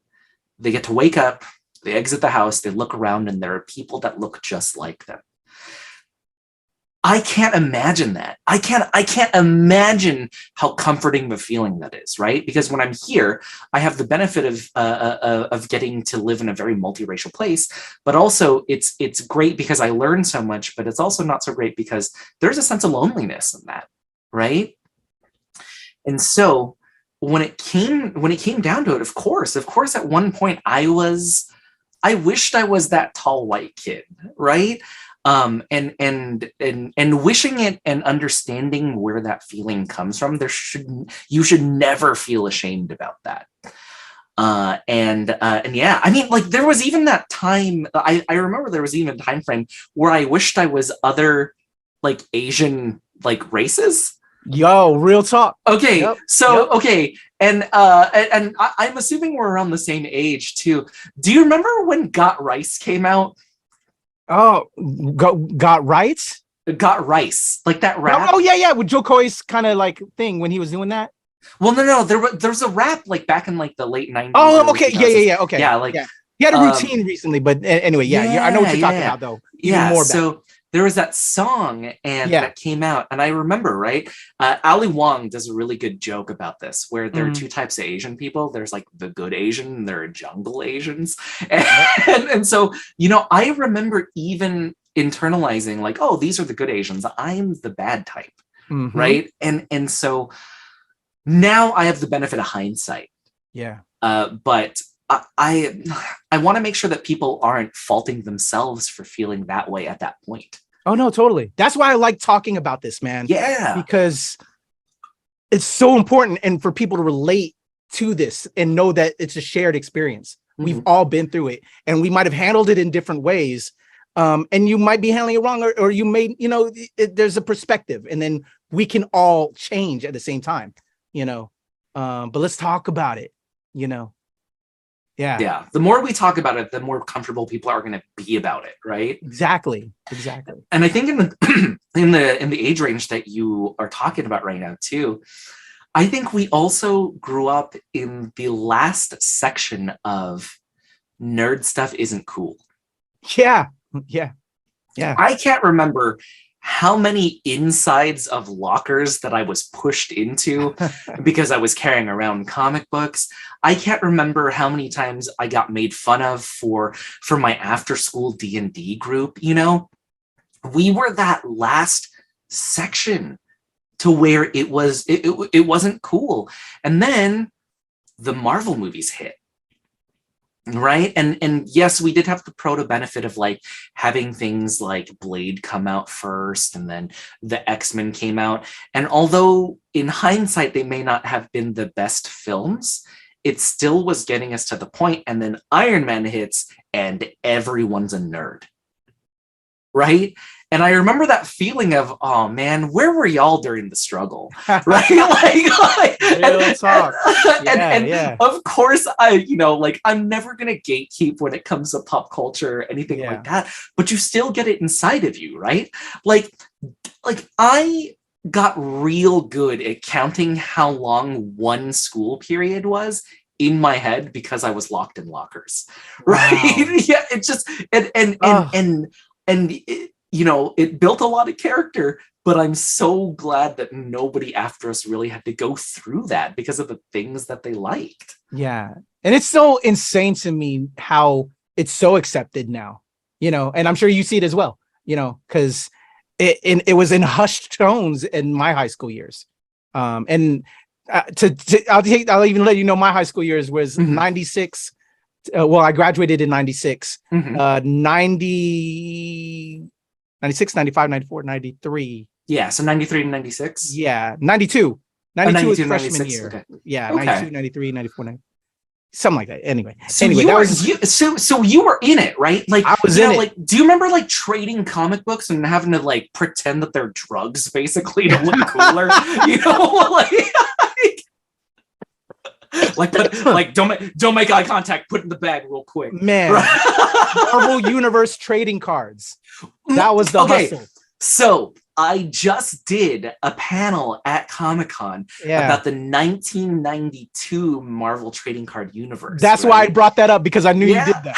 They get to wake up, they exit the house, they look around, and there are people that look just like them. I can't imagine that. I can't imagine how comforting the feeling that is, right? Because when I'm here, I have the benefit of getting to live in a very multiracial place, but also it's great because I learn so much, but it's also not so great because there's a sense of loneliness in that, right? And so when it came down to it, of course, at one point I wished I was that tall white kid, right? And wishing it and understanding where that feeling comes from, you should never feel ashamed about that. And yeah, I mean, like there was even that time, I remember there was even a time frame where I wished I was other like Asian like races. Yo, real talk. Okay, yep. So, yep. Okay, and I'm assuming we're around the same age too. Do you remember when Got Rice came out? Oh, got rights? Got Rice, like that rap. Oh yeah, with Joe Coy's kind of like thing when he was doing that. Well, no, there's a rap like back in like the late 90s. Oh, okay, yeah, okay. Yeah, like he had a routine recently, but anyway, yeah, I know what you're talking about though. Even more so there was that song that came out, and I remember, right? Ali Wong does a really good joke about this, where there are two types of Asian people. There's like the good Asian, and there are jungle Asians, and so you know, I remember even internalizing like, oh, these are the good Asians. I'm the bad type, right? And so now I have the benefit of hindsight. Yeah, but I want to make sure that people aren't faulting themselves for feeling that way at that point. Oh no, totally. That's why I like talking about this, man. Yeah, because it's so important, and for people to relate to this and know that it's a shared experience. We've all been through it, and we might have handled it in different ways. And you might be handling it wrong, or you may, you know, there's a perspective, and then we can all change at the same time, you know. But let's talk about it, you know. Yeah. The more we talk about it, the more comfortable people are going to be about it, right? Exactly. And I think in the in the age range that you are talking about right now too, I think we also grew up in the last section of nerd stuff isn't cool. Yeah. I can't remember how many insides of lockers that I was pushed into because I was carrying around comic books. I can't remember how many times I got made fun of for my after school D&D group. You know, we were that last section to where it wasn't cool. And then the Marvel movies hit. Right. And yes, we did have the proto benefit of like having things like Blade come out first, and then the X-Men came out. And although in hindsight, they may not have been the best films, it still was getting us to the point. And then Iron Man hits and everyone's a nerd. Right. And I remember that feeling of, oh man, where were y'all during the struggle? Right? Real talk. And of course, I'm never gonna gatekeep when it comes to pop culture or anything like that. But you still get it inside of you, right? Like I got real good at counting how long one school period was in my head because I was locked in lockers. Right? Wow. Yeah, it just it built a lot of character, but I'm so glad that nobody after us really had to go through that because of the things that they liked. Yeah. And it's so insane to me how it's so accepted now, and I'm sure you see it as well, because it was in hushed tones in my high school years. I'll even let you know my high school years was 96. Well, I graduated in 96, 96, 95, 94, 93. Yeah, so 93 and 96? Yeah, 92. 92 was freshman 96, year. okay. Yeah, okay. 92, 93, 94, 90, something like that. Anyway, so you were in it, right? Like I was in it. Like, do you remember like trading comic books and having to like pretend that they're drugs basically to look cooler? Don't make eye contact. Put it in the bag real quick, man. Marvel Universe trading cards. That was the hustle. So I just did a panel at Comic-Con about the 1992 Marvel trading card universe. That's why I brought that up, because I knew you did that.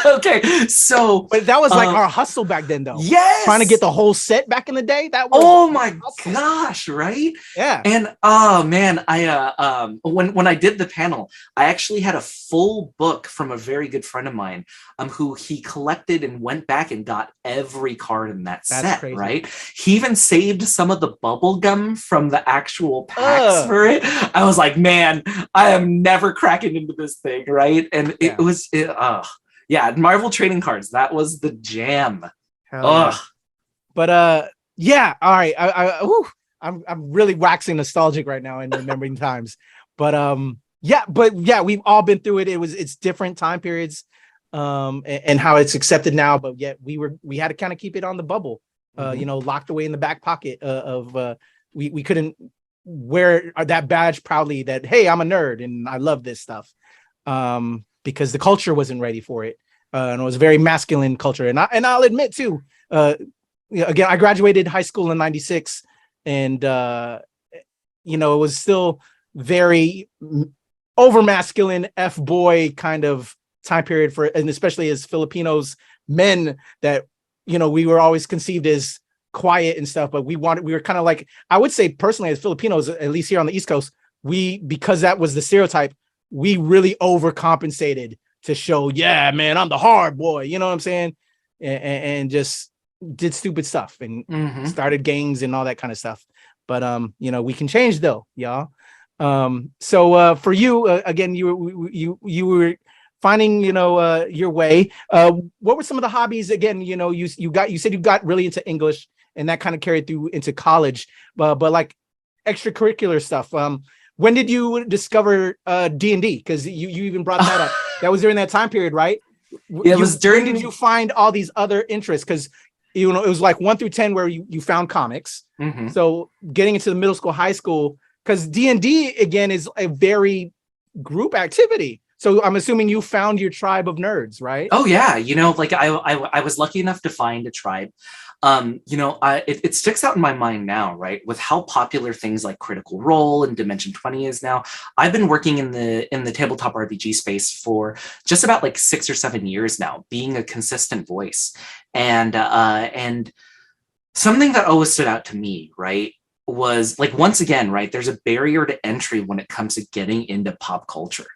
Okay, so but that was like our hustle back then, though. Yes, trying to get the whole set back in the day. That was gosh, right? Yeah. And oh man, I when I did the panel, I actually had a full book from a very good friend of mine, who he collected and went back and got every card in that set. Crazy. Right? He even saved some of the bubble gum from the actual packs for it. I was like, man, I am never cracking into this thing, right? And it was Marvel trading cards. That was the jam. Yeah. But all right. I'm really waxing nostalgic right now and remembering times. But we've all been through it. It's different time periods, and how it's accepted now. But yet we had to kind of keep it on the bubble, locked away in the back pocket of we couldn't wear that badge proudly that, hey, I'm a nerd and I love this stuff. Because the culture wasn't ready for it, and it was a very masculine culture. And I'll admit too, again, I graduated high school in 96, and it was still very over masculine F-boy kind of time period and especially as Filipinos men, that we were always conceived as quiet and stuff, but we were kind of like, I would say personally, as Filipinos, at least here on the East Coast, because that was the stereotype, we really overcompensated to show, yeah, man, I'm the hard boy. You know what I'm saying? And just did stupid stuff and started gangs and all that kind of stuff. But, we can change though, y'all. So for you, again, you were finding, your way. What were some of the hobbies? Again, you said you got really into English, and that kind of carried through into college, but like extracurricular stuff. When did you discover D&D? Because you even brought that up. That was during that time period, right? It was during. When did you find all these other interests? Because it was like 1 through 10 where you found comics. Mm-hmm. So getting into the middle school, high school, because D&D again is a very group activity. So I'm assuming you found your tribe of nerds, right? Oh yeah, I was lucky enough to find a tribe. It sticks out in my mind now, right? With how popular things like Critical Role and Dimension 20 is now. I've been working in the tabletop RPG space for just about like 6 or 7 years now, being a consistent voice. And something that always stood out to me, right, was like, once again, right, there's a barrier to entry when it comes to getting into pop culture.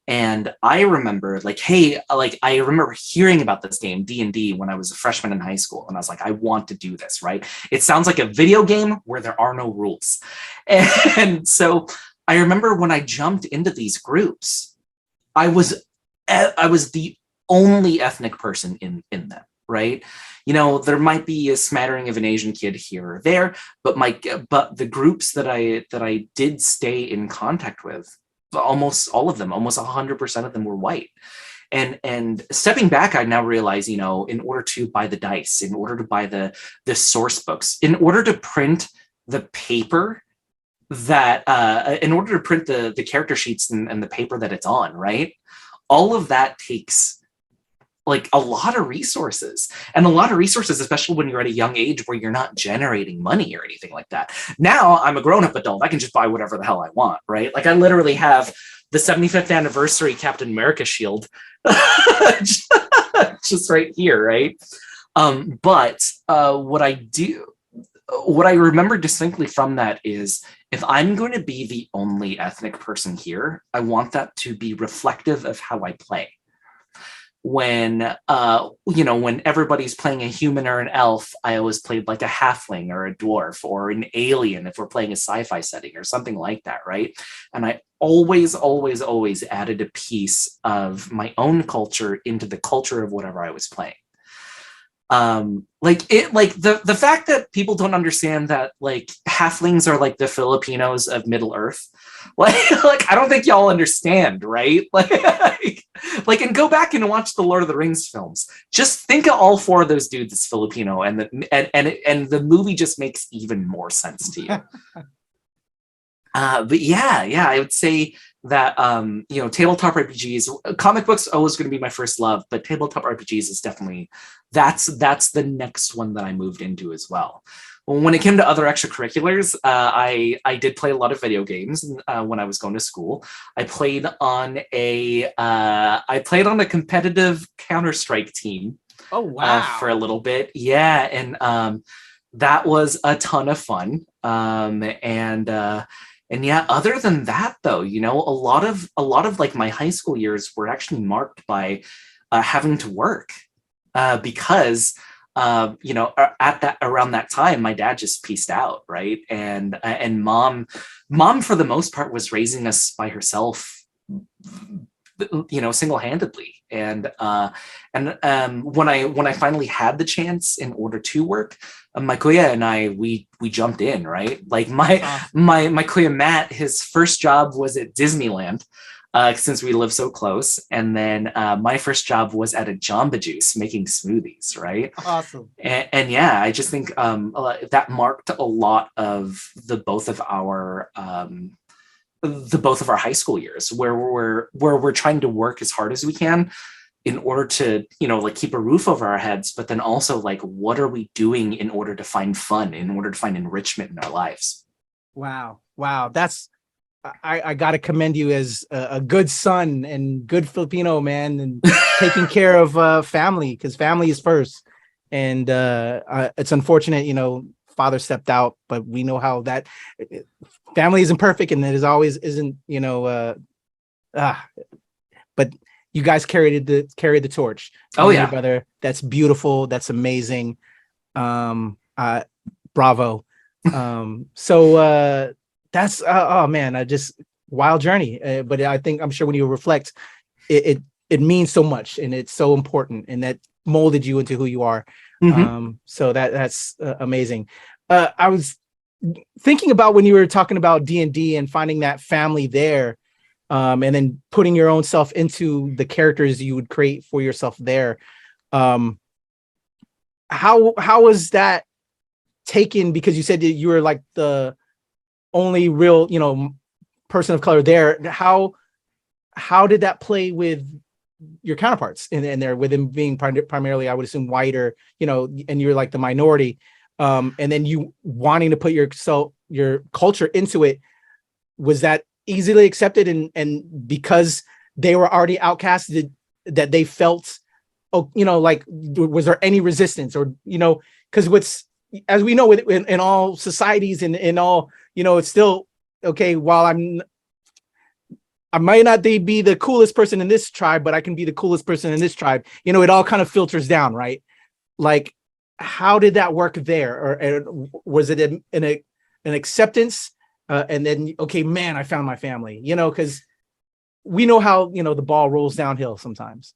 And I remember I remember hearing about this game D&D when I was a freshman in high school, and I was like, I want to do this, right? It sounds like a video game where there are no rules. And so I remember when I jumped into these groups, I was the only ethnic person in them, right? You know, there might be a smattering of an Asian kid here or there, but the groups that I did stay in contact with, almost all of them, almost 100% of them were white. And stepping back, I now realize, you know, in order to buy the dice, in order to buy the source books, in order to print the paper that in order to print the character sheets and the paper that it's on, right? All of that takes like a lot of resources, especially when you're at a young age where you're not generating money or anything like that. Now I'm a grown-up adult. I can just buy whatever the hell I want, right? Like I literally have the 75th anniversary Captain America shield just right here, right? But what I remember distinctly from that is, if I'm going to be the only ethnic person here, I want that to be reflective of how I play. When when everybody's playing a human or an elf, I always played like a halfling or a dwarf or an alien if we're playing a sci-fi setting or something like that, right? And I always added a piece of my own culture into the culture of whatever I was playing. The fact that people don't understand that like halflings are like the Filipinos of Middle Earth, like I don't think y'all understand, right? Like and go back and watch the Lord of the Rings films. Just think of all four of those dudes as Filipino, and the movie just makes even more sense to you. But yeah, I would say that tabletop RPGs, comic books always going to be my first love, but tabletop RPGs is definitely that's the next one that I moved into as well. When it came to other extracurriculars, I did play a lot of video games when I was going to school. I played on a competitive Counter-Strike team. Oh wow! For a little bit, yeah, and that was a ton of fun. And yeah, other than that, though, you know, a lot of like my high school years were actually marked by having to work because around that time, my dad just peaced out, right? And mom for the most part was raising us by herself, you know, single-handedly. And when I finally had the chance in order to work, my Kuya and I, we jumped in, right? Like my Kuya Matt, his first job was at Disneyland, since we live so close. And then my first job was at a Jamba Juice making smoothies, right? Awesome. And yeah, I just think that marked a lot of the both of our high school years, where we're trying to work as hard as we can in order to, you know, like keep a roof over our heads, but then also like, what are we doing in order to find fun, in order to find enrichment in our lives? Wow. That's, I got to commend you as a good son and good Filipino man, and taking care of family, because family is first. And it's unfortunate, you know, father stepped out, but we know how that family isn't perfect, and it is always isn't, you know, but you guys carried the torch. Oh yeah, brother. That's beautiful. That's amazing. Bravo. So that's oh man, just wild journey. But I'm sure when you reflect, it means so much, and it's so important, and that molded you into who you are. Mm-hmm. So that's amazing. I was thinking about when you were talking about D&D and finding that family there, and then putting your own self into the characters you would create for yourself there. How was that taken? Because you said that you were like the only real, you know, person of color there. How did that play with your counterparts in there, with them being primarily, I would assume, white, or, you know, and you're like the minority, and then you wanting to put your culture into it? Was that easily accepted, and because they were already outcasted, that they felt, oh, you know, like, was there any resistance, or, you know, because as we know, in all societies and in all, it's still okay. While I might not be the coolest person in this tribe, but I can be the coolest person in this tribe. It all kind of filters down, right? Like, how did that work there? Or was it an acceptance? And then, okay, man, I found my family, because we know how, the ball rolls downhill sometimes.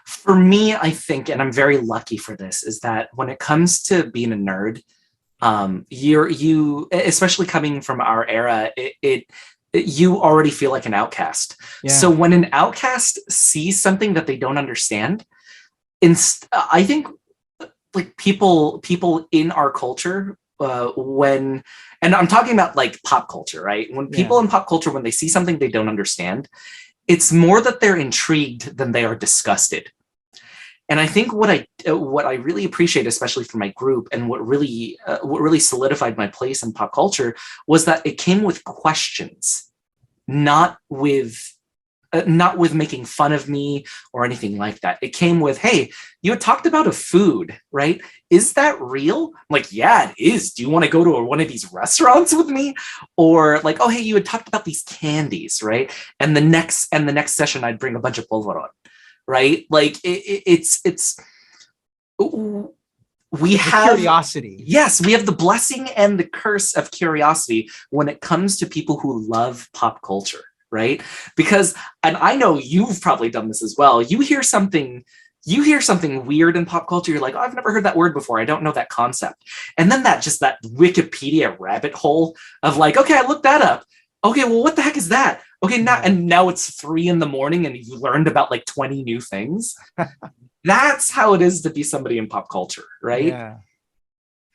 For me, I think, and I'm very lucky for this, is that when it comes to being a nerd, you, especially coming from our era, you already feel like an outcast. Yeah. So when an outcast sees something that they don't understand, I think like people in our culture, and I'm talking about like pop culture, right? When people in pop culture, when they see something they don't understand, it's more that they're intrigued than they are disgusted. And I think what I really appreciate, especially for my group, and what really solidified my place in pop culture, was that it came with questions, not with making fun of me or anything like that. It came with, hey, you had talked about a food, right? Is that real? I'm like, yeah, it is. Do you want to go to one of these restaurants with me? Or like, oh, hey, you had talked about these candies, right? And the next session, I'd bring a bunch of polvoron, right? Like we have curiosity. Yes, we have the blessing and the curse of curiosity when it comes to people who love pop culture, right? Because, and I know you've probably done this as well. You hear something weird in pop culture, you're like, oh, I've never heard that word before. I don't know that concept. And then that Wikipedia rabbit hole of like, okay, I looked that up. Okay, well, what the heck is that? Okay, now it's 3 a.m. and you learned about like 20 new things. That's how it is to be somebody in pop culture, right? Yeah.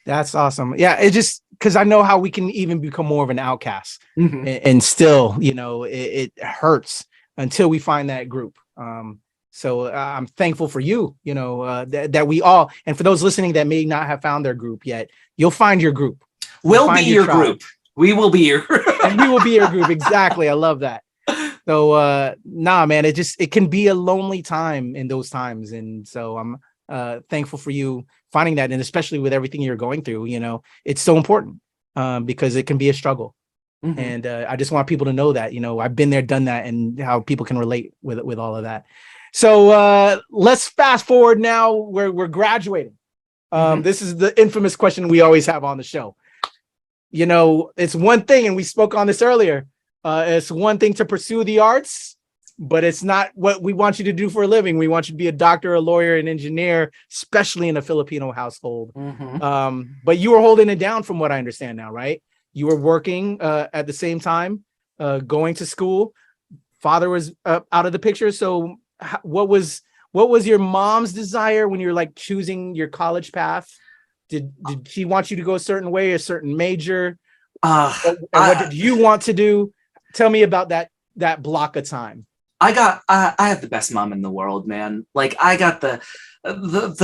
That's awesome. Yeah, it just, because I know how we can even become more of an outcast, and still, it hurts until we find that group. So I'm thankful for you, that we all, and for those listening that may not have found their group yet, you'll find your group. We'll be your group. We will be your group. And we will be your group. Exactly. I love that. So, man, it can be a lonely time in those times. And so I'm thankful for you finding that. And especially with everything you're going through, it's so important because it can be a struggle. And I just want people to know that, I've been there, done that, and how people can relate with all of that. So let's fast forward now. We're graduating. This is the infamous question we always have on the show. It's one thing, and we spoke on this earlier. It's one thing to pursue the arts, but it's not what we want you to do for a living. We want you to be a doctor, a lawyer, an engineer, especially in a Filipino household. But you were holding it down from what I understand now, right? You were working at the same time, going to school. Father was out of the picture. So what was your mom's desire when you're like choosing your college path? Did she want you to go a certain way, a certain major? What did you want to do? Tell me about that block of time. I have the best mom in the world, man. Like, I got the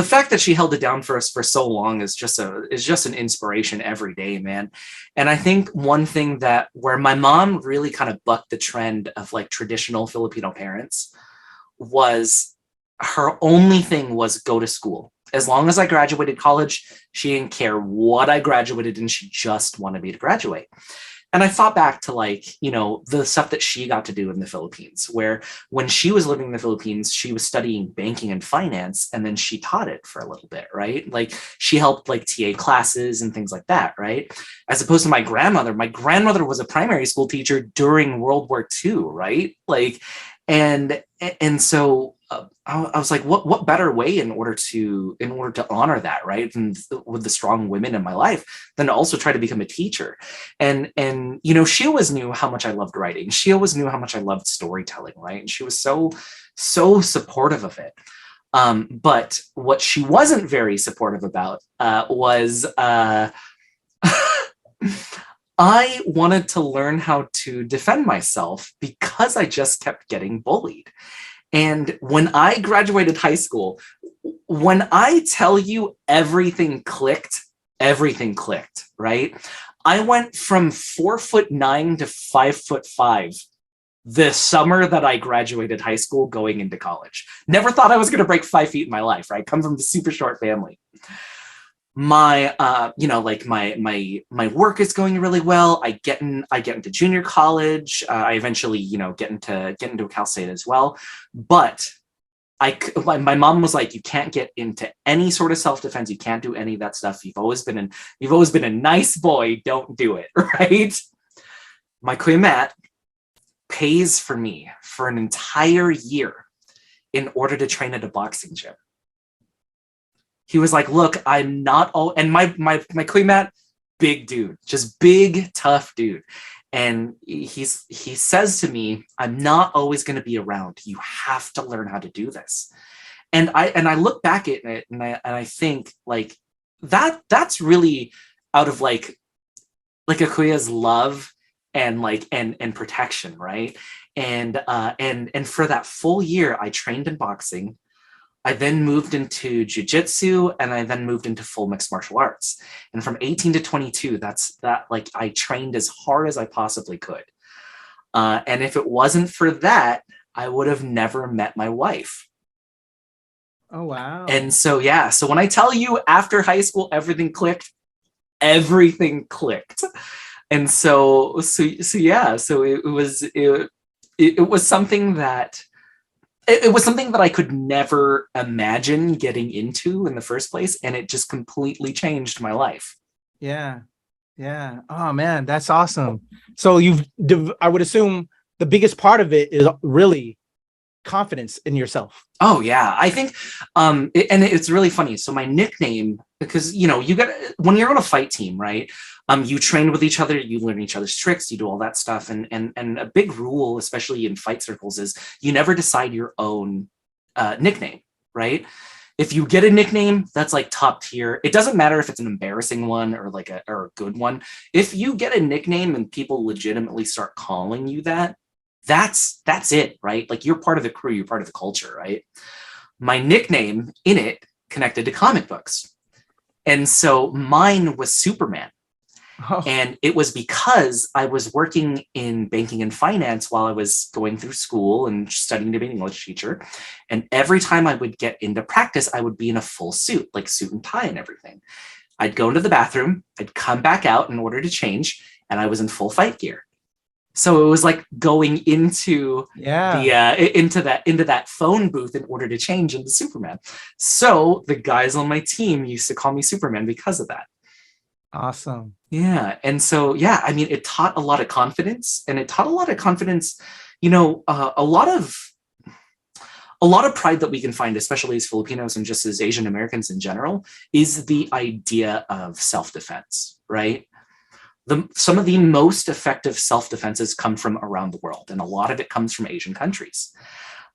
fact that she held it down for us for so long is just an inspiration every day, man. And I think one thing where my mom really kind of bucked the trend of like traditional Filipino parents was her only thing was go to school. As long as I graduated college, she didn't care what I graduated in. She just wanted me to graduate. And I thought back to like, the stuff that she got to do in the Philippines, where when she was living in the Philippines, she was studying banking and finance, and then she taught it for a little bit, right? Like, she helped like TA classes and things like that, right? As opposed to my grandmother was a primary school teacher during World War II, right? Like, and so I was like, what better way in order to honor that, right? And with the strong women in my life, than to also try to become a teacher. And she always knew how much I loved writing. She always knew how much I loved storytelling, right? And she was so supportive of it. But what she wasn't very supportive about was I wanted to learn how to defend myself because I just kept getting bullied. And when I graduated high school, when I tell you everything clicked, right? I went from 4'9" to 5'5" the summer that I graduated high school going into college. Never thought I was going to break 5 feet in my life, right? Come from a super short family. my like my work is going really well. I get into junior college. I eventually get into Cal State as well, but my mom was like, you can't get into any sort of self-defense, you can't do any of that stuff, you've always been a nice boy, don't do it. Right? My Kuya Matt pays for me for an entire year in order to train at a boxing gym. He was like, look, I'm not all, and my Kuya Matt, big dude, just big, tough dude. And he says to me, I'm not always going to be around. You have to learn how to do this. And I look back at it and I think like that's really out of like a Kuya's love and like and protection, right? And for that full year, I trained in boxing. I then moved into jiu-jitsu, and I then moved into full mixed martial arts. And from 18 to 22, I trained as hard as I possibly could. And if it wasn't for that, I would have never met my wife. Oh, wow. And so, yeah. So when I tell you after high school, everything clicked. And so yeah. So it was something that, it was something that I could never imagine getting into in the first place, and it just completely changed my life. Yeah. Oh man, that's awesome. So I would assume the biggest part of it is really confidence in yourself. Oh yeah, I think, and it's really funny. So my nickname, because you got, when you're on a fight team, right? You train with each other, you learn each other's tricks, you do all that stuff. And a big rule, especially in fight circles, is you never decide your own nickname, right? If you get a nickname that's like top tier, it doesn't matter if it's an embarrassing one or like a good one. If you get a nickname and people legitimately start calling you that, that's it, right? Like you're part of the crew, you're part of the culture, right? My nickname in it connected to comic books. And so mine was Superman. Oh. And it was because I was working in banking and finance while I was going through school and studying to be an English teacher. And every time I would get into practice, I would be in a full suit, like suit and tie and everything. I'd go into the bathroom, I'd come back out in order to change, and I was in full fight gear. So it was like going into into that phone booth in order to change into Superman. So the guys on my team used to call me Superman because of that. Awesome. Yeah. And so, yeah, I mean, it taught a lot of confidence, a lot of pride that we can find, especially as Filipinos and just as Asian Americans in general, is the idea of self-defense, right? Some of the most effective self-defenses come from around the world, and a lot of it comes from Asian countries.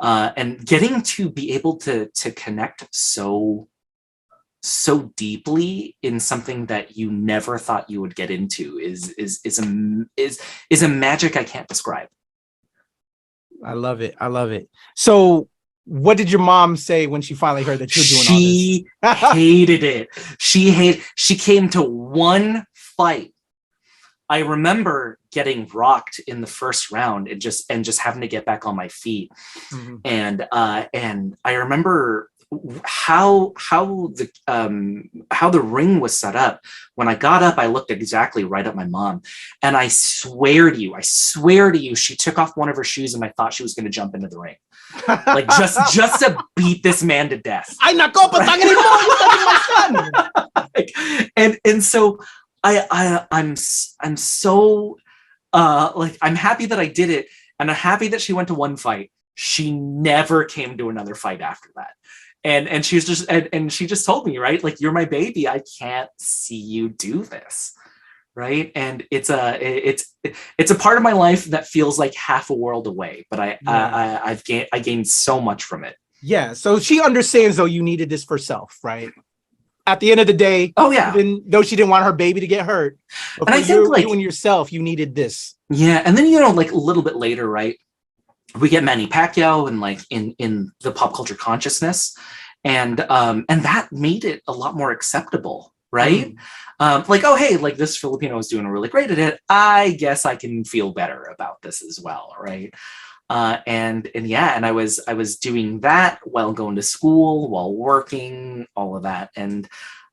And getting to be able to connect so deeply in something that you never thought you would get into is a magic I can't describe. I love it. So what did your mom say when she finally heard that you're doing all this? She hated it. She came to one fight. I remember getting rocked in the first round and just having to get back on my feet. Mm-hmm. And I remember how the ring was set up. When I got up, I looked exactly right at my mom, and I swear to you, she took off one of her shoes, and I thought she was going to jump into the ring, like just to beat this man to death. I'm not going my son. And so I'm so I'm happy that I did it, and I'm happy that she went to one fight. She never came to another fight after that. And she's just and she just told me, right, like, you're my baby, I can't see you do this, right? And it's a part of my life that feels like half a world away, but I gained so much from it. Yeah. So she understands, though, you needed this for self, right? At the end of the day, oh yeah, even though she didn't want her baby to get hurt, but and I think you and yourself, you needed this. Yeah, and then like a little bit later, right? We get Manny Pacquiao and like in the pop culture consciousness, and that made it a lot more acceptable, right? Like, oh hey, like this Filipino is doing really great at it. I guess I can feel better about this as well, right? And I was doing that while going to school, while working, all of that, and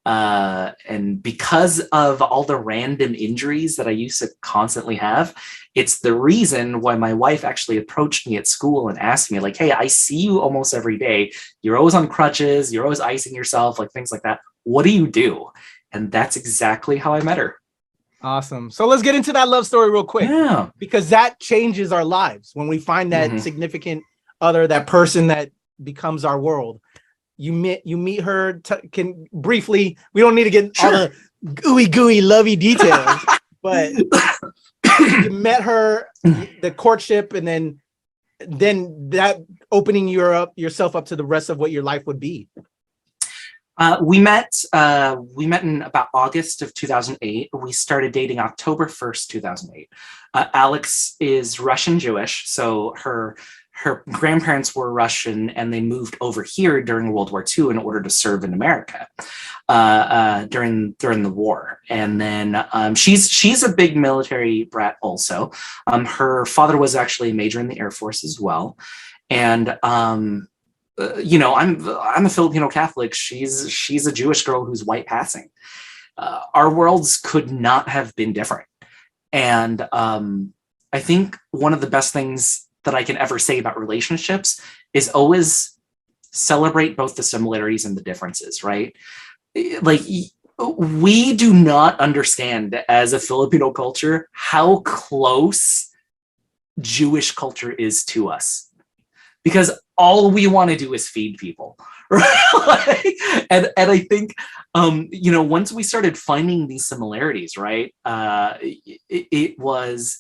And because of all the random injuries that I used to constantly have, it's the reason why my wife actually approached me at school and asked me, like, hey, I see you almost every day. You're always on crutches. You're always icing yourself, like things like that. What do you do? And that's exactly how I met her. Awesome. So let's get into that love story real quick. Yeah. Because that changes our lives when we find that significant other, that person that becomes our world. You meet her. Can briefly. We don't need to get all the gooey lovey details, but you met her, the courtship, and then that opening yourself up to the rest of what your life would be. We met in about August of 2008. We started dating October 1st, 2008. Alex is Russian Jewish, so her grandparents were Russian, and they moved over here during World War II in order to serve in America during the war. And then she's a big military brat also. Her father was actually a major in the Air Force as well. And I'm a Filipino Catholic. She's a Jewish girl who's white passing. Our worlds could not have been different. And I think one of the best things that I can ever say about relationships is always celebrate both the similarities and the differences, right? Like, we do not understand as a Filipino culture how close Jewish culture is to us, because all we want to do is feed people, right? and I think, once we started finding these similarities, right, it was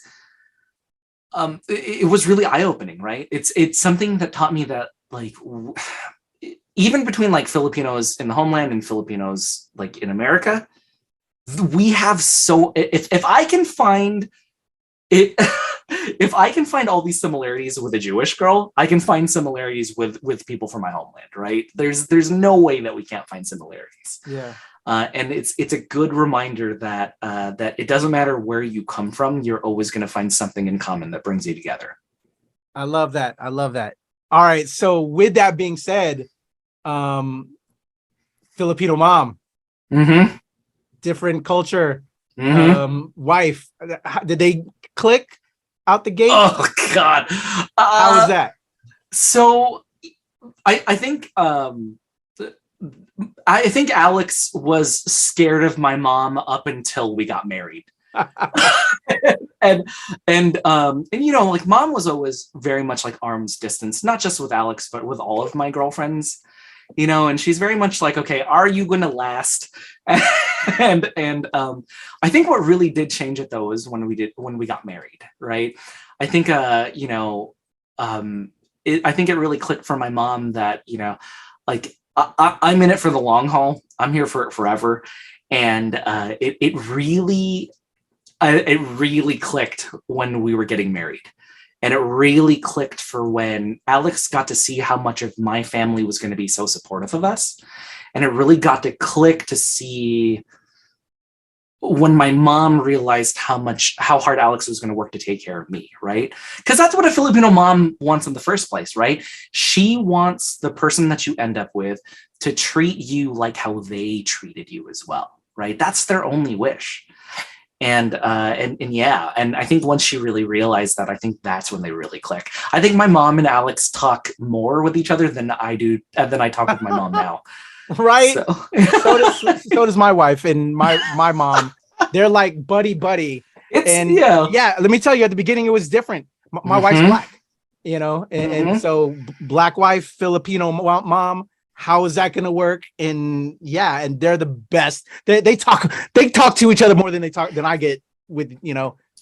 really eye-opening, right? It's something that taught me that, like, even between like Filipinos in the homeland and Filipinos like in America, we have if I can find it. If I can find all these similarities with a Jewish girl, I can find similarities with people from my homeland, right? There's no way that we can't find similarities. Yeah. And it's a good reminder that it doesn't matter where you come from, you're always going to find something in common that brings you together. I love that. All right. So with that being said, Filipino mom, different culture, wife, did they click out the gate? Oh God. How was that? So I think Alex was scared of my mom up until we got married. and like, mom was always very much like arm's distance, not just with Alex, but with all of my girlfriends, and she's very much like, okay, are you going to last? and I think what really did change it though is when we got married, right? I think I think it really clicked for my mom that, like, I'm in it for the long haul. I'm here for it forever. And it really clicked when we were getting married. And it really clicked for when Alex got to see how much of my family was going to be so supportive of us. And it really got to click to see when my mom realized how hard Alex was going to work to take care of me, right? Because that's what a Filipino mom wants in the first place, right? She wants the person that you end up with to treat you like how they treated you as well, right? That's their only wish. And yeah, and I think once she really realized that, I think that's when they really click. I think my mom and Alex talk more with each other than I talk with my mom now. Right. So does my wife and my mom. They're like buddy. Yeah. Let me tell you, at the beginning, it was different. My wife's black, and so black wife, Filipino mom. How is that going to work? And yeah, and they're the best. They talk to each other more than I get with,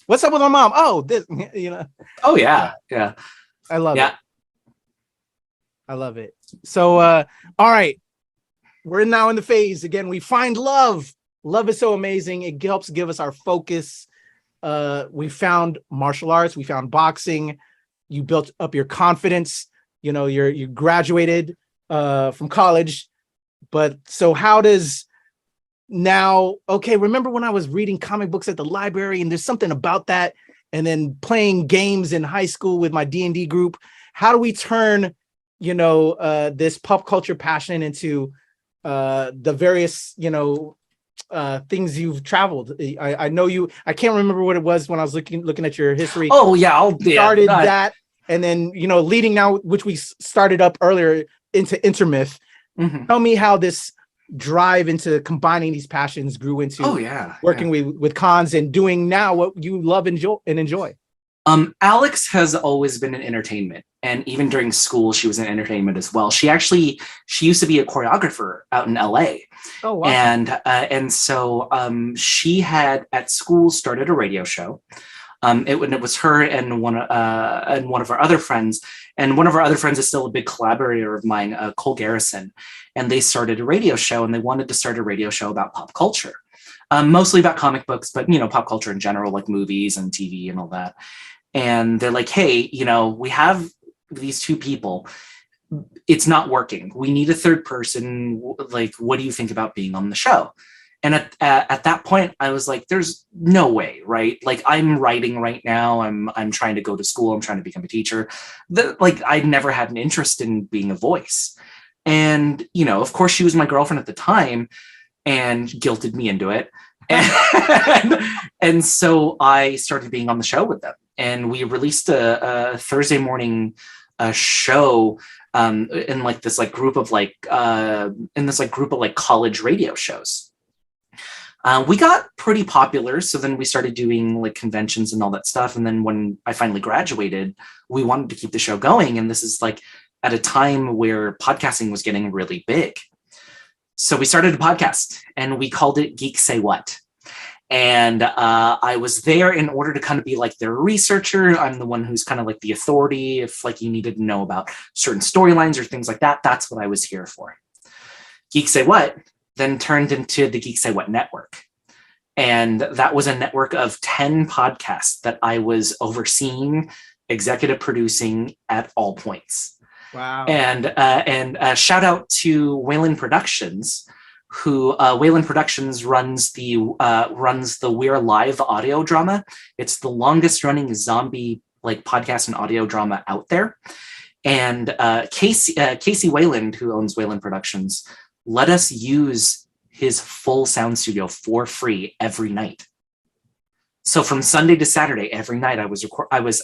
what's up with my mom? Oh, this, Oh yeah. I love it. I love it. So, all right. We're now in the phase again. We find love. Love is so amazing. It helps give us our focus. We found martial arts. We found boxing. You built up your confidence. You graduated from college. But so how does now? Okay, remember when I was reading comic books at the library, and there's something about that, and then playing games in high school with my D&D group. How do we turn, this pop culture passion into the various, things you've traveled. I know you. I can't remember what it was when I was looking at your history. Oh yeah, started that, and then leading now, which we started up earlier into InterMyth. Mm-hmm. Tell me how this drive into combining these passions grew into working with cons and doing now what you love and enjoy. Alex has always been in entertainment, and even during school, she was in entertainment as well. She used to be a choreographer out in LA. Oh, wow. And so she had at school started a radio show. It was her and one of our other friends, and one of our other friends is still a big collaborator of mine, Cole Garrison, and they started a radio show, and they wanted to start a radio show about pop culture, mostly about comic books, but pop culture in general, like movies and TV and all that. And they're like, hey, we have these two people. It's not working. We need a third person. Like, what do you think about being on the show? And at that point, I was like, there's no way, right? Like, I'm writing right now. I'm trying to go to school. I'm trying to become a teacher. I never had an interest in being a voice. And, of course, she was my girlfriend at the time and guilted me into it. And so I started being on the show with them. And we released a Thursday morning show in this group of college radio shows. We got pretty popular, so then we started doing conventions and all that stuff. And then when I finally graduated, we wanted to keep the show going. And this is at a time where podcasting was getting really big. So we started a podcast, and we called it Geek Say What. And I was there in order to kind of be their researcher. I'm the one who's kind of the authority. If you needed to know about certain storylines or things like that, that's what I was here for. Geek Say What then turned into the Geek Say What Network. And that was a network of 10 podcasts that I was overseeing, executive producing at all points. Wow. And shout out to Wayland Productions, who Wayland Productions runs the We're Live audio drama. It's the longest running zombie podcast and audio drama out there. And Casey Wayland, who owns Wayland Productions, let us use his full sound studio for free every night. So from Sunday to Saturday, every night I was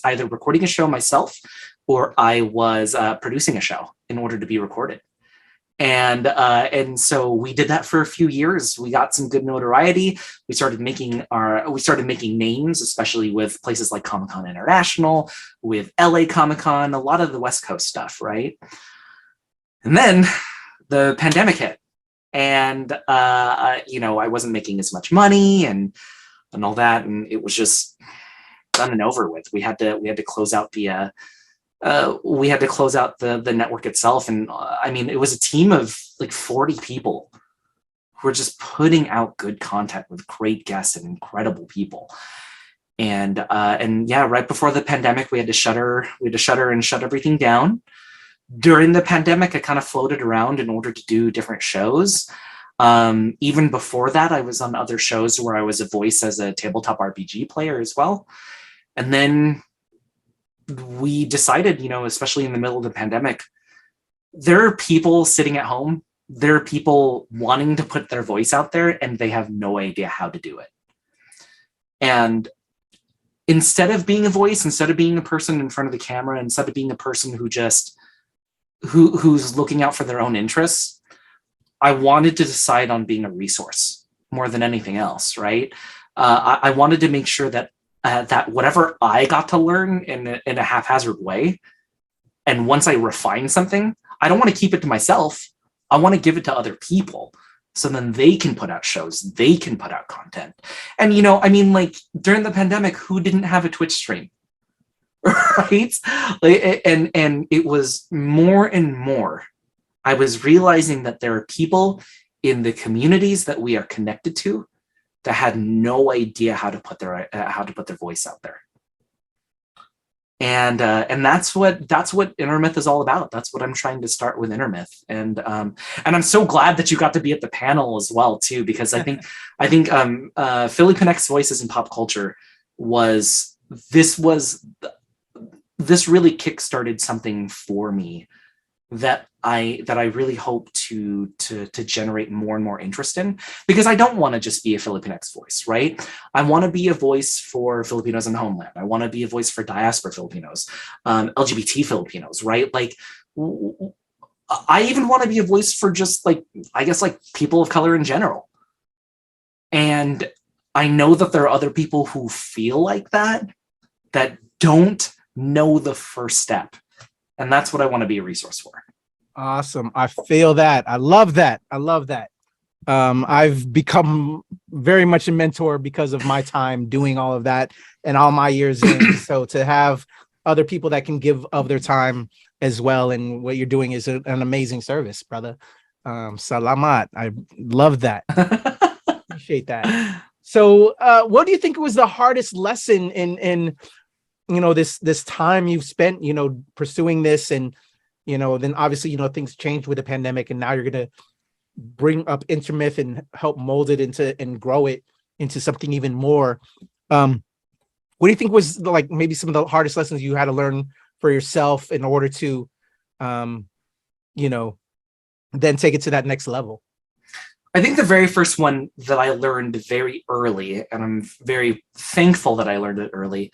either recording a show myself, or I was producing a show in order to be recorded. And so we did that for a few years. We got some good notoriety. We started making names, especially with places like Comic-Con International, with LA Comic-Con, a lot of the West Coast stuff, right? And then the pandemic hit, and I wasn't making as much money and all that, and it was just done and over with. We had to close out the network itself. And it was a team of 40 people who were just putting out good content with great guests and incredible people. And right before the pandemic, we had to shutter and shut everything down. During the pandemic, I kind of floated around in order to do different shows. Even before that, I was on other shows where I was a voice as a tabletop RPG player as well. And then we decided, especially in the middle of the pandemic, there are people sitting at home. There are people wanting to put their voice out there, and they have no idea how to do it. And instead of being a voice, instead of being a person in front of the camera, instead of being a person who's looking out for their own interests, I wanted to decide on being a resource more than anything else, right? I wanted to make sure that whatever I got to learn in a haphazard way, and once I refine something, I don't want to keep it to myself. I want to give it to other people, so then they can put out shows, they can put out content. And during the pandemic, who didn't have a Twitch stream? Right? And it was more and more, I was realizing that there are people in the communities that we are connected to that had no idea how to put their voice out there. And that's what InterMyth is all about. That's what I'm trying to start with InterMyth. And I'm so glad that you got to be at the panel as well too, because I think FilipinX Voices in Pop Culture this really kickstarted something for me that I really hope to generate more and more interest in, because I don't want to just be a FilipinX voice, right? I want to be a voice for Filipinos in homeland. I want to be a voice for diaspora Filipinos, LGBT Filipinos, right? Like, I even want to be a voice for just like, I guess, like people of color in general. And I know that there are other people who feel like that don't know the first step. And that's what I want to be a resource for. Awesome. I feel that. I love that. I've become very much a mentor because of my time doing all of that and all my years in. So to have other people that can give of their time as well, and what you're doing is an amazing service, brother. Salamat. I love that. Appreciate that. So what do you think was the hardest lesson in this time you've spent, pursuing this, and, then obviously, things changed with the pandemic, and now you're going to bring up InterMyth and help mold it into and grow it into something even more. What do you think was like maybe some of the hardest lessons you had to learn for yourself in order to, then take it to that next level? I think the very first one that I learned very early, and I'm very thankful that I learned it early,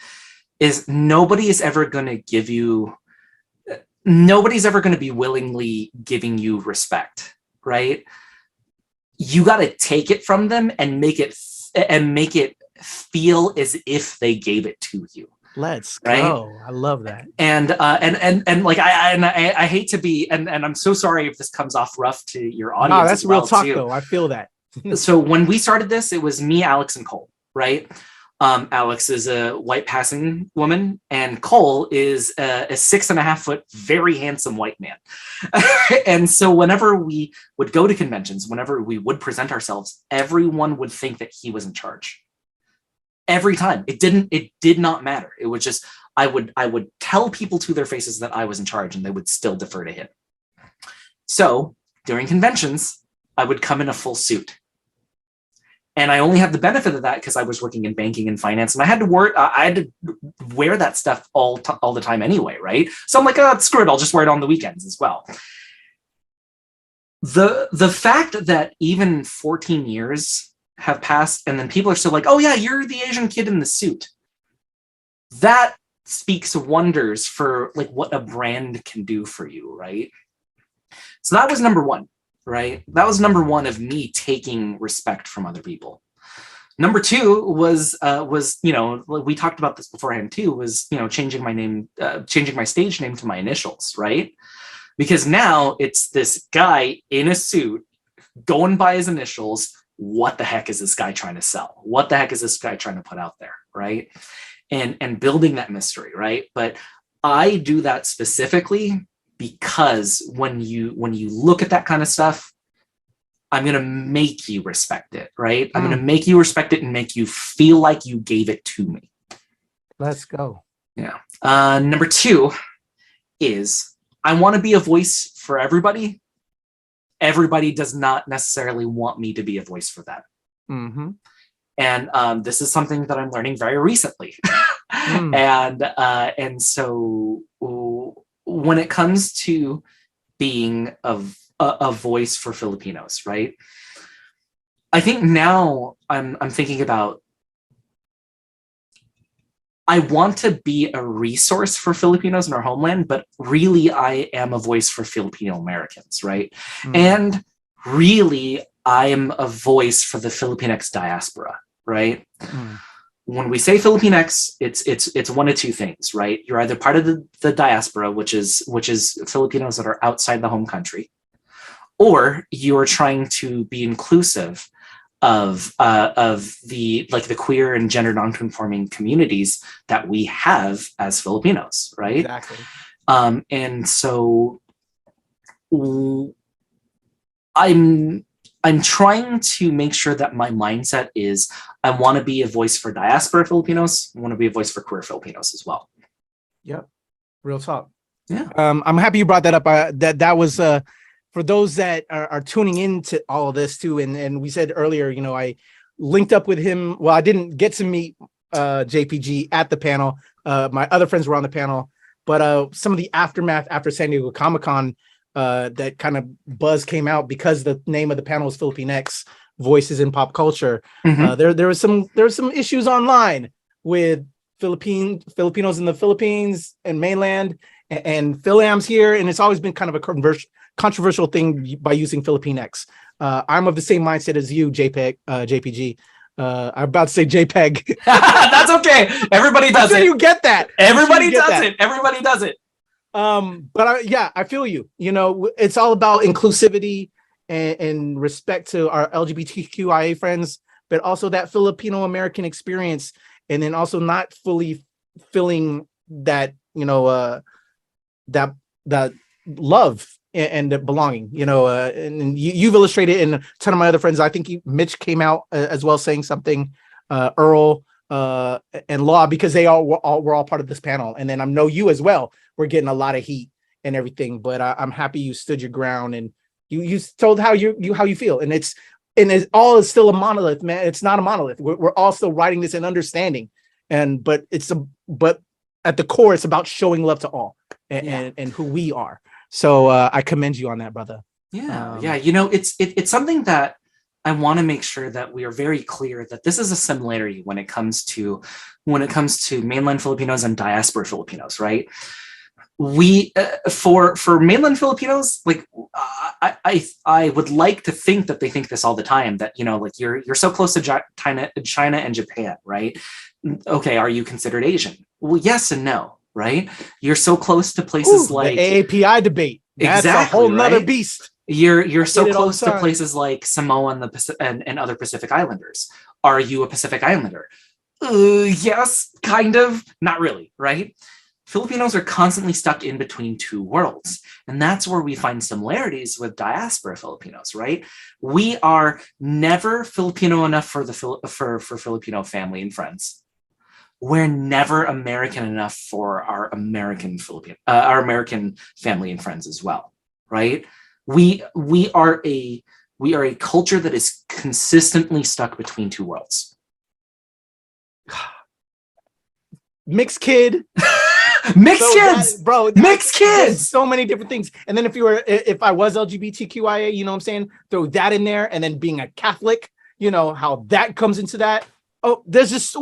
is nobody's ever going to be willingly giving you respect, right? You got to take it from them and make it feel as if they gave it to you. Let's right? go. I love that. And like I hate to be, and I'm so sorry if this comes off rough to your audience. No, that's real talk though. I feel that. So when we started this, it was me, Alex, and Cole, right? Alex is a white passing woman, and Cole is a 6.5 foot, very handsome white man. And so whenever we would go to conventions, whenever we would present ourselves, everyone would think that he was in charge. Every time. It did not matter. It was just, I would tell people to their faces that I was in charge, and they would still defer to him. So during conventions, I would come in a full suit. And I only had the benefit of that because I was working in banking and finance, and I had to wear that stuff all the time anyway, right? So I'm like, oh, screw it, I'll just wear it on the weekends as well. The fact that even 14 years have passed, and then people are still like, oh yeah, you're the Asian kid in the suit. That speaks wonders for like what a brand can do for you, right? So that was number one. Right? That was number one of me taking respect from other people. Number two was, we talked about this beforehand too, was, changing my name, changing my stage name to my initials, right? Because now it's this guy in a suit going by his initials. What the heck is this guy trying to sell? What the heck is this guy trying to put out there? Right? And building that mystery, right? But I do that specifically because when you look at that kind of stuff, I'm going to make you respect it, right? I'm going to make you respect it and make you feel like you gave it to me. Let's go. Yeah. Number two is I want to be a voice for everybody. Everybody does not necessarily want me to be a voice for them. Mm-hmm. And this is something that I'm learning very recently. And so when it comes to being a voice for Filipinos, right? I think now I'm thinking about, I want to be a resource for Filipinos in our homeland, but really I am a voice for Filipino Americans, right? And really I am a voice for the FilipinX diaspora, right? When we say FilipinX, it's one of two things, right? You're either part of the diaspora, which is Filipinos that are outside the home country, or you're trying to be inclusive of the queer and gender nonconforming communities that we have as Filipinos, right? Exactly. And so I'm trying to make sure that my mindset is I want to be a voice for diaspora Filipinos. I want to be a voice for queer Filipinos as well. Yep. Real talk. Yeah. I'm happy you brought that up. That was for those that are tuning into all of this too. And we said earlier, I linked up with him. Well, I didn't get to meet JPG at the panel. My other friends were on the panel, but some of the aftermath after San Diego Comic-Con, that kind of buzz came out because the name of the panel is FilipinX, Voices in Pop Culture. There was some issues online with Filipinos in the Philippines and mainland and Philams here, and it's always been kind of a controversial thing by using FilipinX. I'm of the same mindset as you, JPG. I'm about to say JPEG. That's okay. Everybody does it. You get that. Everybody does it. Everybody does it. But I feel you. You know, it's all about inclusivity and respect to our LGBTQIA friends, but also that Filipino American experience, and then also not fully feeling that, you know, that love and the belonging, you know, and you've illustrated, and a ton of my other friends. I think Mitch came out as well saying something, Earl and Law, because they were all part of this panel. And then I know you as well. We're getting a lot of heat and everything, but I'm happy you stood your ground and you told how you feel. And it's all is still a monolith, man. It's not a monolith. We're all still writing this and understanding, but at the core, it's about showing love to all and who we are. So I commend you on that, brother. Yeah. You know, it's something that I want to make sure that we are very clear that this is a similarity when it comes to mainland Filipinos and diaspora Filipinos, right? We for mainland Filipinos, like I would like to think that they think this all the time, that, you know, like you're so close to China and Japan, right? Okay, are you considered Asian? Well, yes and no, right? You're so close to places like the AAPI debate. That's exactly, a whole nother beast. You're so close to places like Samoa and other Pacific Islanders. Are you a Pacific Islander? Yes, kind of, not really, right? Filipinos are constantly stuck in between two worlds. And that's where we find similarities with diaspora Filipinos, right? We are never Filipino enough for Filipino family and friends. We're never American enough for our American family and friends as well, right? We are a culture that is consistently stuck between two worlds. Mixed kid. Mixed kids, bro. Mixed kids. So many different things. And then if I was LGBTQIA, you know what I'm saying? Throw that in there, and then being a Catholic, you know how that comes into that. Oh, there's just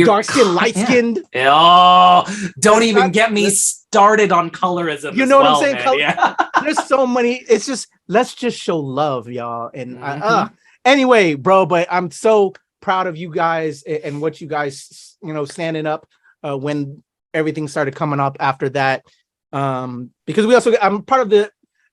dark skin, light skinned. Yeah. Oh, don't even get me started on colorism. You know what I'm saying? Yeah. There's so many. It's just, let's just show love, y'all. And anyway, bro, but I'm so proud of you guys and what you guys, you know, standing up when everything started coming up after that. Because I'm part of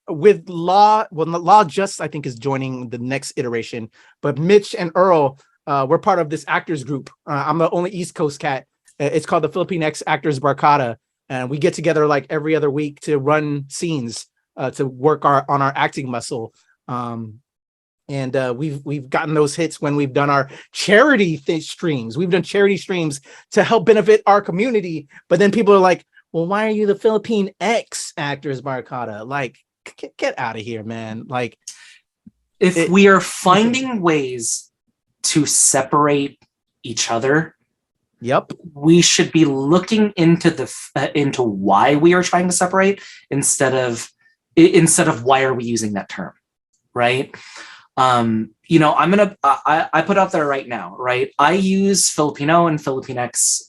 with Law. Well, Law just, I think, is joining the next iteration. But Mitch and Earl, we're part of this actors group. I'm the only East Coast cat. It's called the FilipinX Actors Barkada. And we get together like every other week to run scenes, to work on our acting muscle. And we've gotten those hits when we've done our charity streams. We've done charity streams to help benefit our community. But then people are like, well, why are you the FilipinX Actors Barkada? Like, get out of here, man. Like, if we are finding ways to separate each other, we should be looking into why we are trying to separate instead of why are we using that term, right? You know, I put out there right now, right? I use Filipino and FilipinX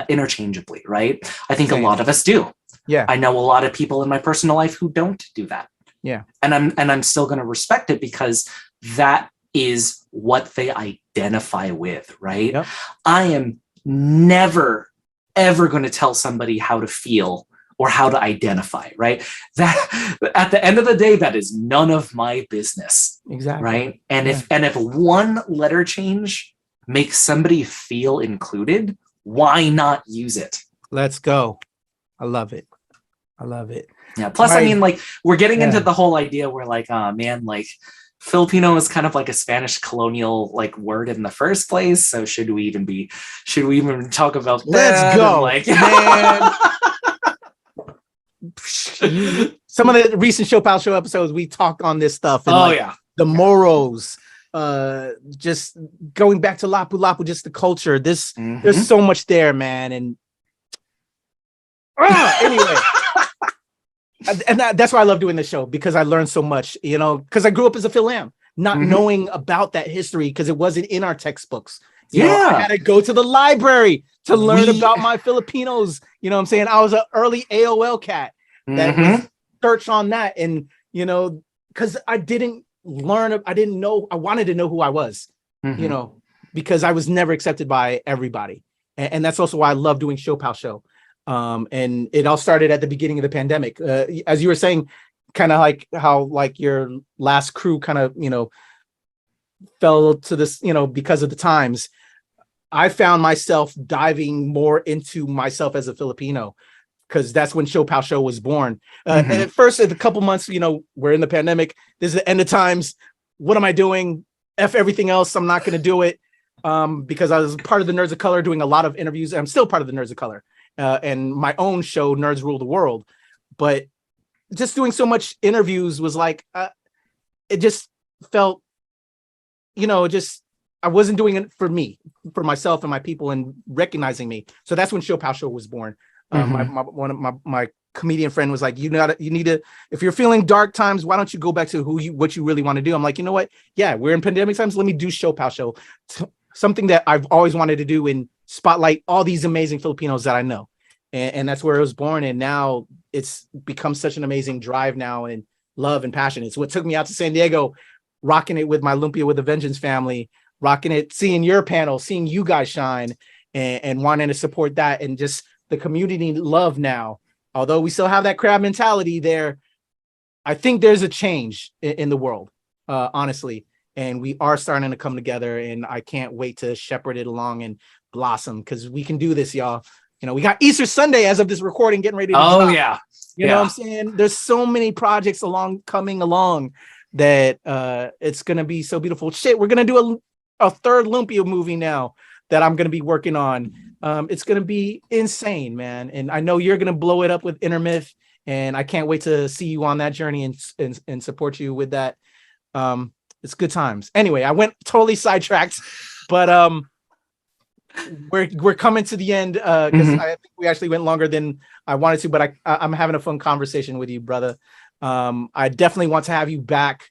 interchangeably, right? I think a lot of us do. Yeah. I know a lot of people in my personal life who don't do that. Yeah. And I'm still going to respect it because that is what they identify with, right? Yep. I am never, ever going to tell somebody how to feel or how to identify, right? That at the end of the day, that is none of my business. Exactly. Right. And if one letter change makes somebody feel included, why not use it? Let's go. I love it. Yeah. Plus, I mean, like, we're getting into the whole idea where, like, man, like, Filipino is kind of like a Spanish colonial like word in the first place. So should we even talk about that? Let's go. Like, man. Some of the recent ShoPowSho episodes, we talk on this stuff. And the morals, just going back to Lapu Lapu, just the culture. There's so much there, man. And anyway, And that's why I love doing this show, because I learned so much, you know, because I grew up as a Philam, not knowing about that history because it wasn't in our textbooks. You know, I had to go to the library to learn about my Filipinos. You know what I'm saying? I was an early AOL cat that was search on that. And, you know, because I didn't know, I wanted to know who I was, you know, because I was never accepted by everybody. And that's also why I love doing ShoPowSho. And it all started at the beginning of the pandemic. As you were saying, kind of like how like your last crew kind of, you know, fell to this, you know, because of the times. I found myself diving more into myself as a Filipino, because that's when ShoPowSho was born. And at first, a couple months, you know, we're in the pandemic. This is the end of times. What am I doing? F everything else. I'm not going to do it, because I was part of the Nerds of Color doing a lot of interviews. I'm still part of the Nerds of Color and my own show, Nerds Rule the World. But just doing so much interviews was like, it just felt, you know, just I wasn't doing it for me, for myself and my people and recognizing me. So that's when ShoPowSho was born. One of my comedian friend was like, you need to, if you're feeling dark times, why don't you go back to what you really want to do? I'm like, you know what? Yeah, we're in pandemic times. Let me do ShoPowSho, something that I've always wanted to do and spotlight all these amazing Filipinos that I know. And that's where it was born. And now it's become such an amazing drive now and love and passion. It's what took me out to San Diego, rocking it with my Lumpia with a Vengeance family, rocking it, seeing your panel, seeing you guys shine and wanting to support that and just the community love now. Although we still have that crab mentality there, I think there's a change in the world, honestly. And we are starting to come together, and I can't wait to shepherd it along and blossom, because we can do this, y'all. You know, we got Easter Sunday as of this recording getting ready to drop. Yeah. You know what I'm saying? There's so many projects coming along that it's going to be so beautiful. Shit, we're going to do a third Lumpia movie now that I'm going to be working on. It's going to be insane, man. And I know you're going to blow it up with InterMyth, and I can't wait to see you on that journey and support you with that. It's good times. Anyway, I went totally sidetracked, but we're coming to the end because I think we actually went longer than I wanted to, but I'm having a fun conversation with you, brother. I definitely want to have you back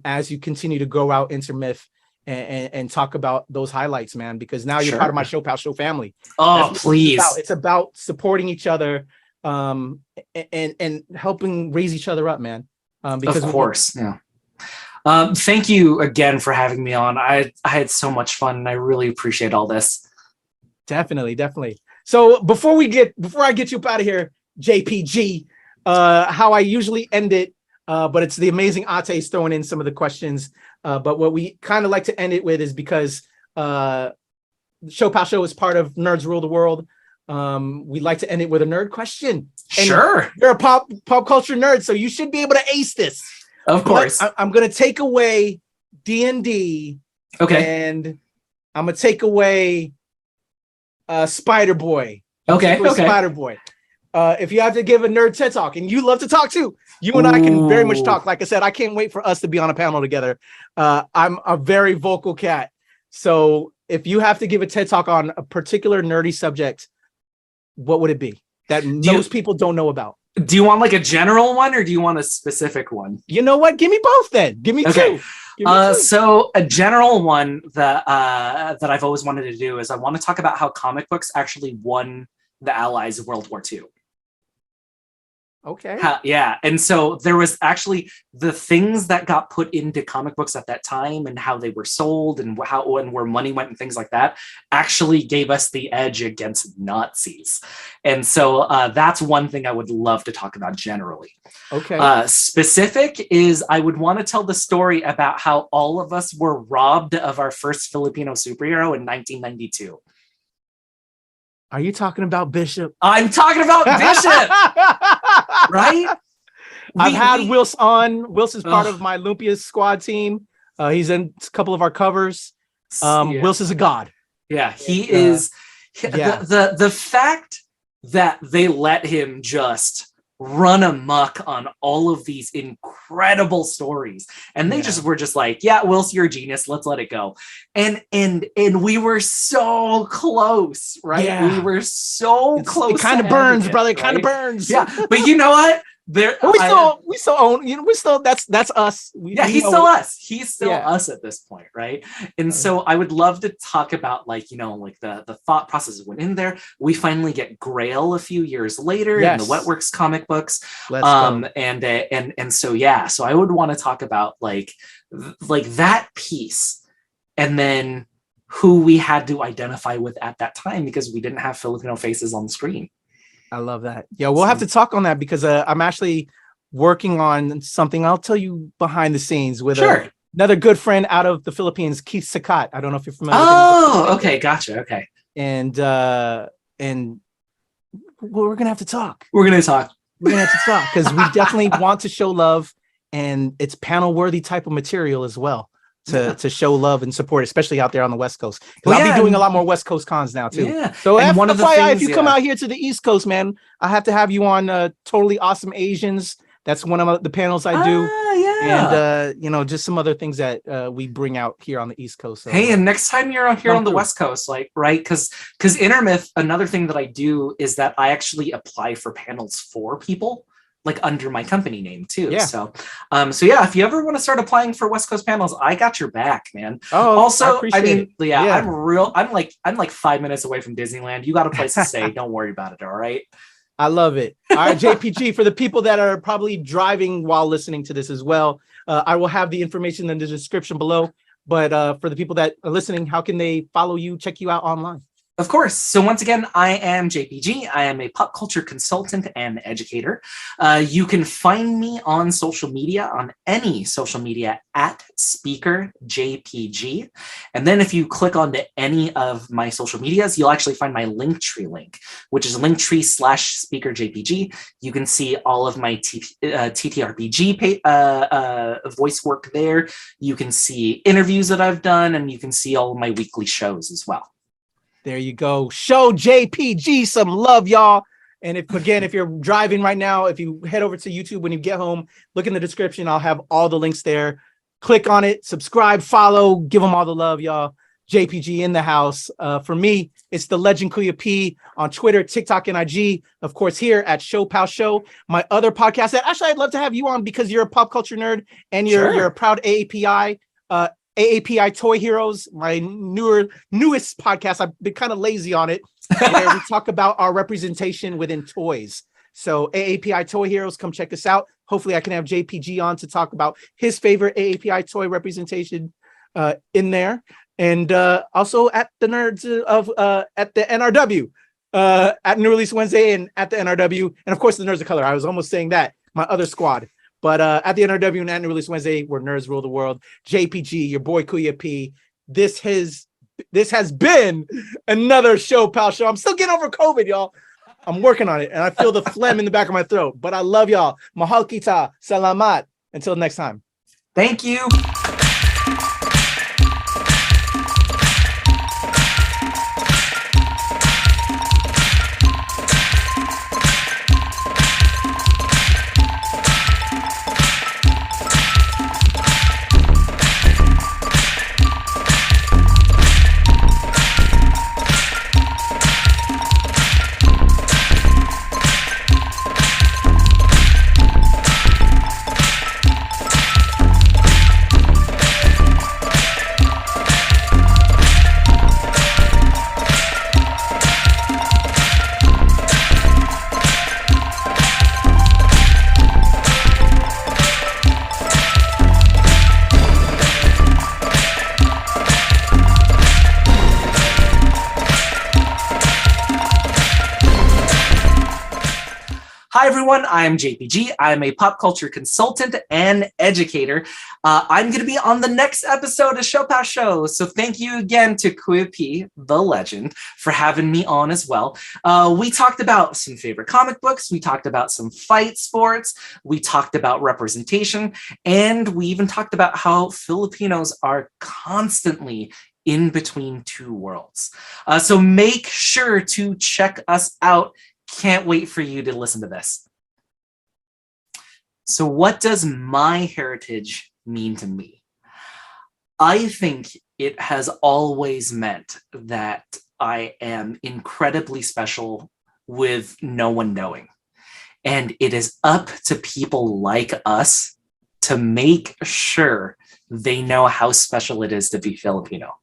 as you continue to go out InterMyth and talk about those highlights, man, because now you're part of my ShoPowSho family. Oh, please. It's about supporting each other and helping raise each other up, man. Because of course. Yeah. Thank you again for having me on. I had so much fun, and I really appreciate all this. Definitely. So before I get you up out of here, JPG, how I usually end it, but it's the amazing Ate's throwing in some of the questions. But what we kind of like to end it with is because ShoPowSho is part of Nerds Rule the World. We like to end it with a nerd question. And sure. You're a pop culture nerd, so you should be able to ace this. Of course. I'm going to take away D&D. Okay. And I'm going to take away Spider-Boy. Okay. Spider-Boy. If you have to give a nerd TED Talk, and you love to talk too, you and I can very much talk. Like I said, I can't wait for us to be on a panel together. I'm a very vocal cat. So if you have to give a TED Talk on a particular nerdy subject, what would it be that most people don't know about? Do you want like a general one, or do you want a specific one? You know what? Give me both then. Give me two. So a general one that I've always wanted to do is I want to talk about how comic books actually won the Allies of World War II. Okay. And so there was actually the things that got put into comic books at that time and how they were sold and where money went and things like that actually gave us the edge against Nazis. And so that's one thing I would love to talk about generally. Okay. Specific is I would want to tell the story about how all of us were robbed of our first Filipino superhero in 1992. Are you talking about Bishop? I'm talking about Bishop. Right? I've had Wilson on. Wilson's part of my Lumpia squad team. He's in a couple of our covers. Wilson's a god. Yeah, he is. The fact that they let him just run amok on all of these incredible stories, and they just were just like, yeah, Wilson, you're a genius, let's let it go. And we were so close, right? We were so close. It kind of burns, brother. It kind of burns. Yeah, but you know what? There, we still own, we're still, that's us. He's still us. He's still us at this point, right? And so I would love to talk about like the thought process that went in there. We finally get Grail a few years later in the Wetworks comic books. Let's go. And so I would want to talk about like that piece, and then who we had to identify with at that time because we didn't have Filipino faces on the screen. I love that. Yeah, we'll have to talk on that because I'm actually working on something. I'll tell you behind the scenes with another good friend out of the Philippines, Keith Sakat. I don't know if you're familiar with him. Oh, okay, gotcha. Okay. And we're gonna have to talk. We're gonna talk because we definitely want to show love, and it's panel worthy type of material as well. To show love and support, especially out there on the West Coast. Because I'll be doing a lot more West Coast cons now too. Yeah. So FYI, if you come out here to the East Coast, man, I have to have you on Totally Awesome Asians. That's one of the panels I do. And just some other things that we bring out here on the East Coast. So, hey, and next time you're out here on the West Coast, like, right? Because InterMyth, another thing that I do is that I actually apply for panels for people, like under my company name too. Yeah. So if you ever want to start applying for West Coast panels, I got your back, man. Oh, also, I'm like 5 minutes away from Disneyland. You got a place to stay. Don't worry about it. All right. I love it. All right, JPG, for the people that are probably driving while listening to this as well, I will have the information in the description below. But for the people that are listening, how can they follow you, check you out online? Of course. So once again, I am JPG. I am a pop culture consultant and educator. You can find me on social media, on any social media at Speaker JPG. And then if you click onto any of my social medias, you'll actually find my Linktree link, which is Linktree/Speaker JPG. You can see all of my TTRPG voice work there. You can see interviews that I've done, and you can see all of my weekly shows as well. There you go. Show JPG some love, y'all. And if you're driving right now, if you head over to YouTube when you get home, look in the description. I'll have all the links there. Click on it, subscribe, follow, give them all the love, y'all. JPG in the house. For me, it's the Legend Kuya P on Twitter, TikTok, and IG. Of course, here at ShoPowSho, my other podcast that actually I'd love to have you on because you're a pop culture nerd and you're a proud AAPI. AAPI Toy Heroes, my newest podcast. I've been kind of lazy on it, where we talk about our representation within toys. So AAPI Toy Heroes, come check us out. Hopefully I can have JPG on to talk about his favorite AAPI toy representation in there. And also at the nerds of at the NRW, at New Release Wednesday and at the NRW. And of course the Nerds of Color. I was almost saying that, my other squad. But at the NRW and at New Release Wednesday, where nerds rule the world, JPG, your boy Kuya P. This has been another ShoPowSho. I'm still getting over COVID, y'all. I'm working on it, and I feel the phlegm in the back of my throat. But I love y'all. Mahal kita. Salamat. Until next time. Thank you. Hi, everyone. I'm JPG. I'm a pop culture consultant and educator. I'm going to be on the next episode of ShoPowSho. So thank you again to Kuya P, the legend, for having me on as well. We talked about some favorite comic books. We talked about some fight sports. We talked about representation. And we even talked about how Filipinos are constantly in between two worlds. So make sure to check us out. Can't wait for you to listen to this. So what does my heritage mean to me? I think it has always meant that I am incredibly special with no one knowing. And it is up to people like us to make sure they know how special it is to be Filipino.